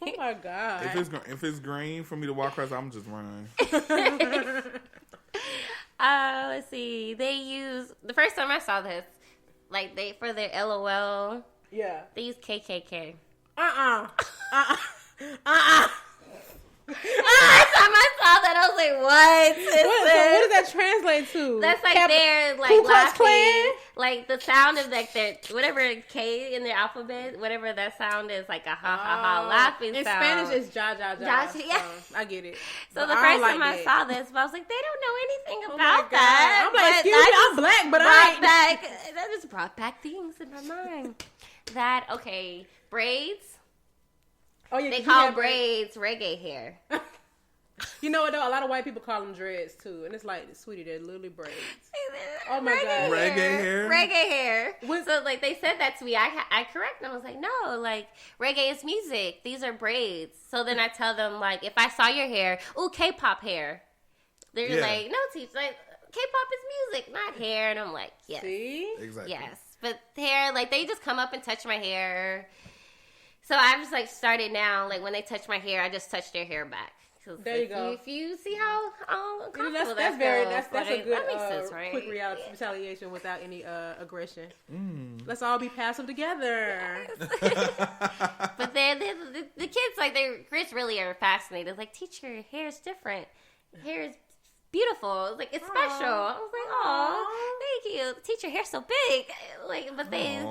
Oh my God. If it's green for me to walk across, I'm just running. Let's see. They use the first time I saw this, like they for their LOL. Yeah. They use KKK. The first time I saw that, I was like, "What? What does that translate to? That's like they're like Ku Klux laughing, Klan? like the sound of like their whatever K in their alphabet, whatever that sound is, like a ha ha ha laughing in sound. Spanish, it's ja ja ja. Yeah. I get it. So But the I first don't time like I that. saw this, but I was like, they don't know anything Oh about my God. that. I'm like, But excuse that me, I'm just black, but I brought ain't. that just brought back things in my mind. That okay, braids. Oh yeah, They 'cause you call have braids reggae hair. You know what though? A lot of white people call them dreads too, and it's like, sweetie, they're literally braids. Oh my God. Reggae hair? Reggae hair. So like they said that to me. I correct them. I was like, no, like reggae is music. These are braids. So then I tell them like, if I saw your hair, ooh, K-pop hair. They're like, no, teach, like K-pop is music, not hair. And I'm like, yes. See? Exactly. Yes. But hair, like they just come up and touch my hair. So I've just like started now, like when they touch my hair, I just touch their hair back. There you go. If you see how uncomfortable That's a good that makes sense, right? quick retaliation without any aggression. Let's all be passive together. But then the kids, like Chris really are fascinated. Like, teacher, hair is different. Hair is beautiful. It's like it's special. I was like, oh, thank you. Teacher, hair's so big. Like, but they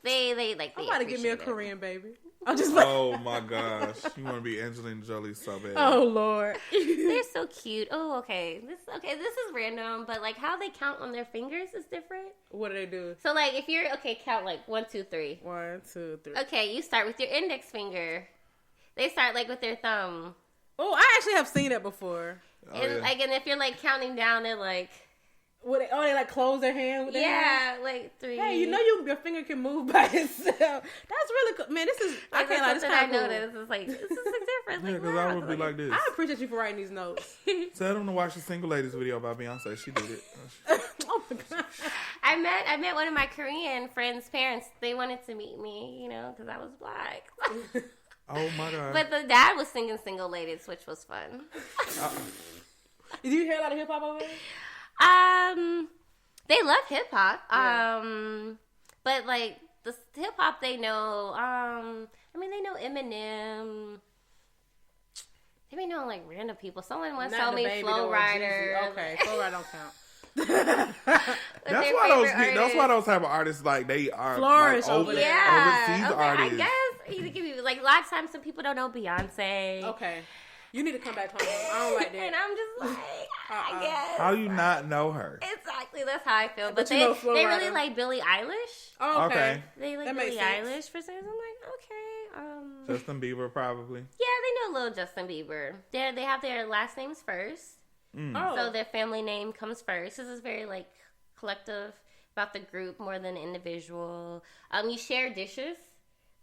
like. I'm about to give me a appreciate it. Korean baby. I'm just like, Oh my gosh. You want to be Angelina Jolie so bad. oh Lord. They're so cute. Oh, okay. This is random, but like how they count on their fingers is different. What do they do? So like if you're count like 1, 2, 3. 1, 2, 3. Okay, you start with your index finger. They start like with their thumb. Oh, I actually have seen that before. And like, and if you're like counting down, they're like, They like close their hand with their hand? like 3. Hey, you know your finger can move by itself. That's really cool. Man, this is, I can't lie, this is I kind of cool. noticed. It's like, this is different. Yeah, Like, because I would be like this. I appreciate you for writing these notes. Tell them to watch the Single Ladies video by Beyonce. She did it. Oh my God. I met one of my Korean friends' parents. They wanted to meet me, you know, because I was black. Oh my God. But the dad was singing Single Ladies, which was fun. Did you hear a lot of hip hop over there? They love hip hop. Yeah. But like the hip hop they know, they know Eminem. They be knowing like random people. Someone once told me Flow Rider. Okay, Flow Rider don't count. That's why those type of artists like they are flourish like, over there. Yeah, overseas okay, artists. I guess you give me like a lot of times some people don't know Beyonce. Okay. You need to come back home. I don't like that. And I'm just like, I guess. How you not know her? Exactly, that's how I feel. But you they know Flo really Rida. like Billie Eilish. Oh, okay. They like That Billie makes sense. Eilish for some reason. I'm like, okay. Justin Bieber, probably. Yeah, they know little Justin Bieber. They have their last names first. Oh. So their family name comes first. This is very like collective about the group more than individual. You share dishes.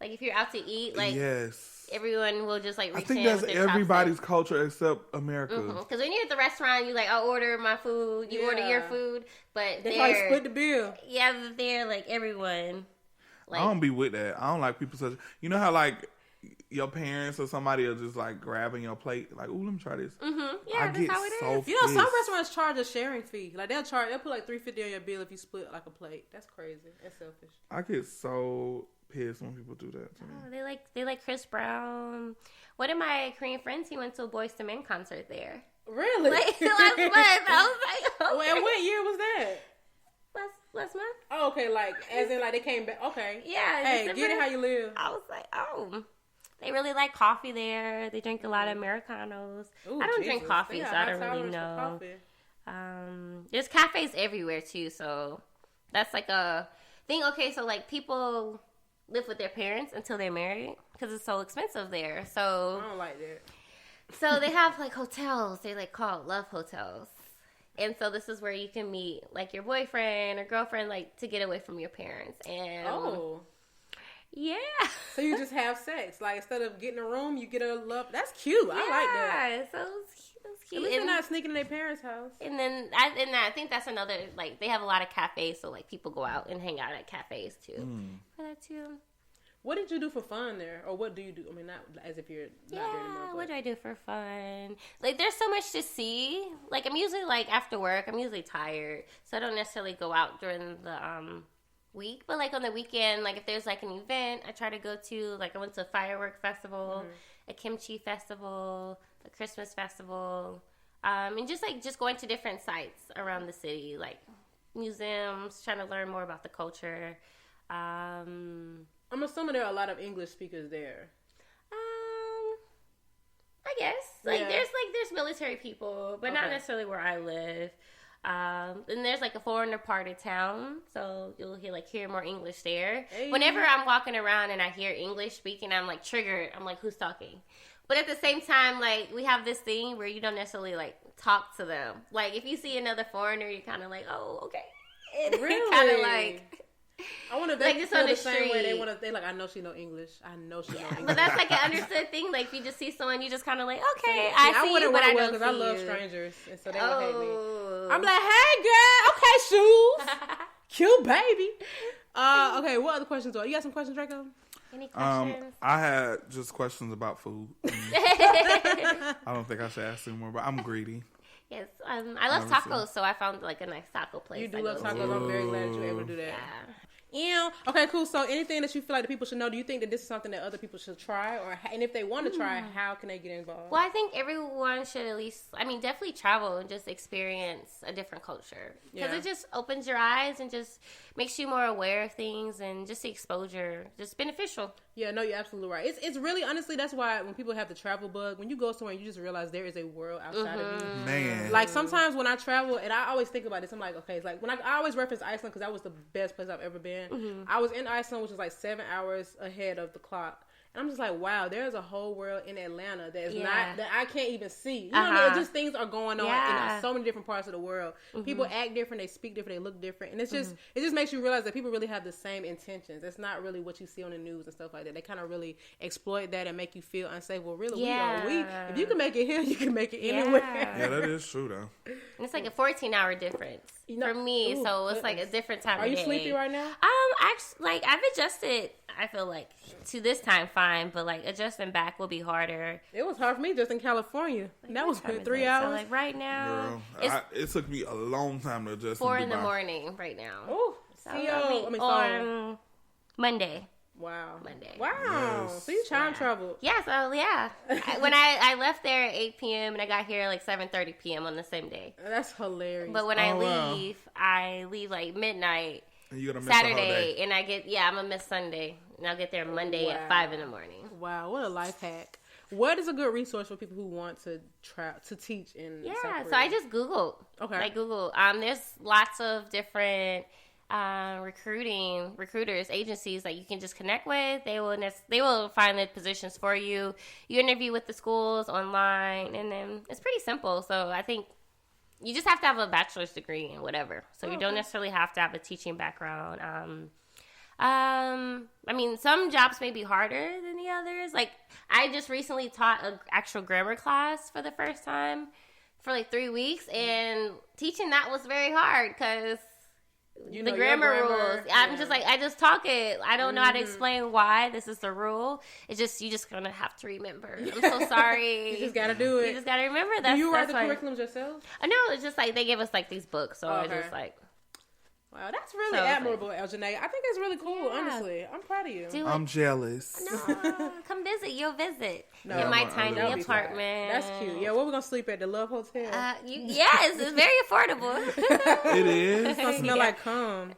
Like if you're out to eat, like yes, everyone will just like reach I think in that's with their everybody's chopsticks. culture except America. Because when you're at the restaurant, you like, I'll order my food, you order your food, but They probably split the bill. Yeah, they're like everyone. Like, I don't be with that. I don't like people such. You know how like your parents or somebody are just like grabbing your plate, like, "Ooh, let me try this." Yeah, that's how it is. You know, some restaurants charge a sharing fee. Like they'll put like $3.50 on your bill if you split like a plate. That's crazy. That's selfish. I get so pissed when people do that to me. Oh, they like Chris Brown. One of my Korean friends, he went to a Boyz II Men concert there. Really? Like last month. I was like, okay. And what year was that? Last month. Oh, okay. Like as in like they came back. Okay. Yeah. Hey, December. get it how you live. I was like, oh. They really like coffee there. They drink a lot of Americanos. Ooh, I don't Jesus. drink coffee, They got so I high don't really tolerance for know. coffee. There's cafes everywhere too, so that's like a thing. Okay, so like people live with their parents until they're married because it's so expensive there. So I don't like that. So they have like hotels. They like call it love hotels. And so this is where you can meet like your boyfriend or girlfriend, like to get away from your parents. And yeah. So you just have sex. Like instead of getting a room, you get a love. That's cute. I like that. Yeah, so it's cute. At least they're not sneaking in their parents' house. And then I think that's another, like, they have a lot of cafes, so like people go out and hang out at cafes too. For that too. What did you do for fun there? Or what do you do? I mean, not as if you're not there anymore. But... what do I do for fun? Like, there's so much to see. Like, I'm usually, like, after work, I'm usually tired. So I don't necessarily go out during the week. But, like, on the weekend, like, if there's, like, an event, I try to go to. Like, I went to a firework festival, a kimchi festival, a Christmas festival. And just going to different sites around the city. Like, museums, trying to learn more about the culture. I'm assuming there are a lot of English speakers there. I guess. Like, there's military people, but not necessarily where I live. And there's, like, a foreigner part of town, so you'll hear more English there. Hey. Whenever I'm walking around and I hear English speaking, I'm, like, triggered. I'm like, who's talking? But at the same time, like, we have this thing where you don't necessarily, like, talk to them. Like, if you see another foreigner, you're kind of like, oh, okay. And really? Kind of like... I want to like just on the same way they like. I know she know English. I know she know English. But that's like an understood thing. Like if you just see someone, you just kind of like, okay, I see you, but I don't see you. I love strangers, and so they would hate me. I'm like, hey girl, okay, shoes, cute baby. Okay, what other questions are you got? Some questions, Draco? Any questions? I had just questions about food. I don't think I should ask anymore, but I'm greedy. Yes, I love tacos, so I found like a nice taco place. You do love tacos. I'm very glad you were able to do that. Yeah. Yeah. Okay, cool. So anything that you feel like the people should know, do you think that this is something that other people should try? And if they want to try, how can they get involved? Well, I think everyone should at least, definitely travel and just experience a different culture. Because it just opens your eyes and just makes you more aware of things and just the exposure, just beneficial. Yeah, no, you're absolutely right. It's really, honestly, that's why when people have the travel bug, when you go somewhere, you just realize there is a world outside of you. Man. Like, sometimes when I travel, and I always think about this, I'm like, okay, it's like, when I always reference Iceland because that was the best place I've ever been. I was in Iceland, which is like 7 hours ahead of the clock. And I'm just like, wow, there's a whole world in Atlanta that I can't even see. You know what I mean? It's just things are going on in so many different parts of the world. People act different, they speak different, they look different. And it's just, it just makes you realize that people really have the same intentions. It's not really what you see on the news and stuff like that. They kind of really exploit that and make you feel unsafe. Well, really, if you can make it here, you can make it anywhere. Yeah, that is true, though. And it's like a 14-hour difference for me, so it's like a different time of day. Are you sleepy right now? Actually, like, I've adjusted, I feel like, to this time fine, but like adjusting back will be harder. It was hard for me just in California. Like, that was 3 hours. So like right now, girl, it took me a long time to adjust. 4 in the morning right now. Oh, so, on Monday. Wow. Monday. Wow. Yes. So you time traveled. Yeah, so yeah. When I left there at 8 p.m. and I got here like 7:30 p.m. on the same day. That's hilarious. But when I leave like midnight and you gotta miss Saturday, and I'm gonna miss Sunday, and I'll get there Monday at 5 in the morning. Wow, what a life hack. What is a good resource for people who want to try to teach in South Korea? So I just Googled. Okay. Like Google. There's lots of different recruiters, agencies that you can just connect with. They will find the positions for you. You interview with the schools online, and then it's pretty simple. So I think you just have to have a bachelor's degree in whatever. So you don't necessarily have to have a teaching background. I mean, some jobs may be harder than the others. Like, I just recently taught an actual grammar class for the first time for like 3 weeks, and teaching that was very hard because the grammar rules. Yeah. I'm just like, I just talk it. I don't know how to explain why this is the rule. It's just, you just gonna have to remember. I'm so sorry. You just gotta do it. You just gotta remember that. Do you write the curriculums yourself? No, it's just like they give us like these books, so I just like. Wow, that's really admirable, Janae. I think that's really cool, honestly. I'm proud of you. I'm jealous. No, come visit. You'll visit in my tiny apartment. That's cute. Yeah, where we going to sleep at? The Love Hotel? Yes, it's very affordable. It is. It's going to smell like cum.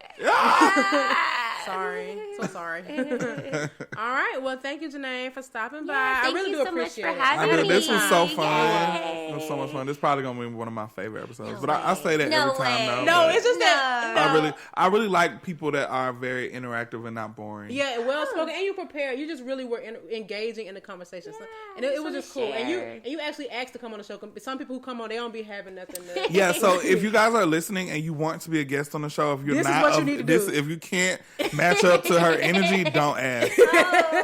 Sorry. So sorry. All right. Well, thank you, Janae, for stopping by. I really do appreciate it. This was so fun. It was so much fun. This is probably going to be one of my favorite episodes. But I say that every time, though. No, it's just that. I really like people that are very interactive and not boring. Yeah, well spoken, and you prepared. You just really were engaging in the conversation, and it was just cool. And you actually asked to come on the show. Some people who come on, they don't be having nothing. Yeah, so if you guys are listening and you want to be a guest on the show, if you're this not, is what you need to do. If you can't match up to her energy, don't ask.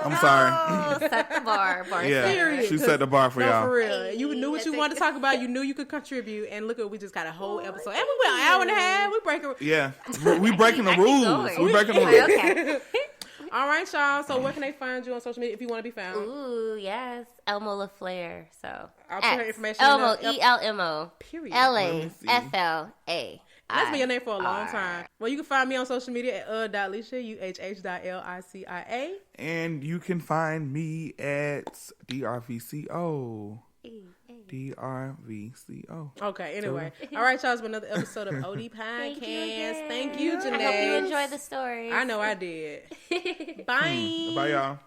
I'm sorry. Set the bar. Yeah, she set the bar for y'all. For real, you knew what you wanted to talk about. You knew you could contribute, and look at we just got a whole episode, and we went an hour and a half. We breaking. Yeah. We breaking the rules. We breaking the rules. Okay. All right, y'all. So where can they find you on social media if you want to be found? Ooh, yes. Elmo LaFleur. So I'll put her information. Elmo, ELMO. Period. LAFLA. That's been your name for a long time. Well, you can find me on social media at .licia, UHH.LICIA. And you can find me at DRVCO. DRVCO. Okay, anyway. All right, y'all. It's been another episode of OD Podcast. Thank you, Janae. I hope you enjoyed the story. I know I did. Bye. Bye, y'all.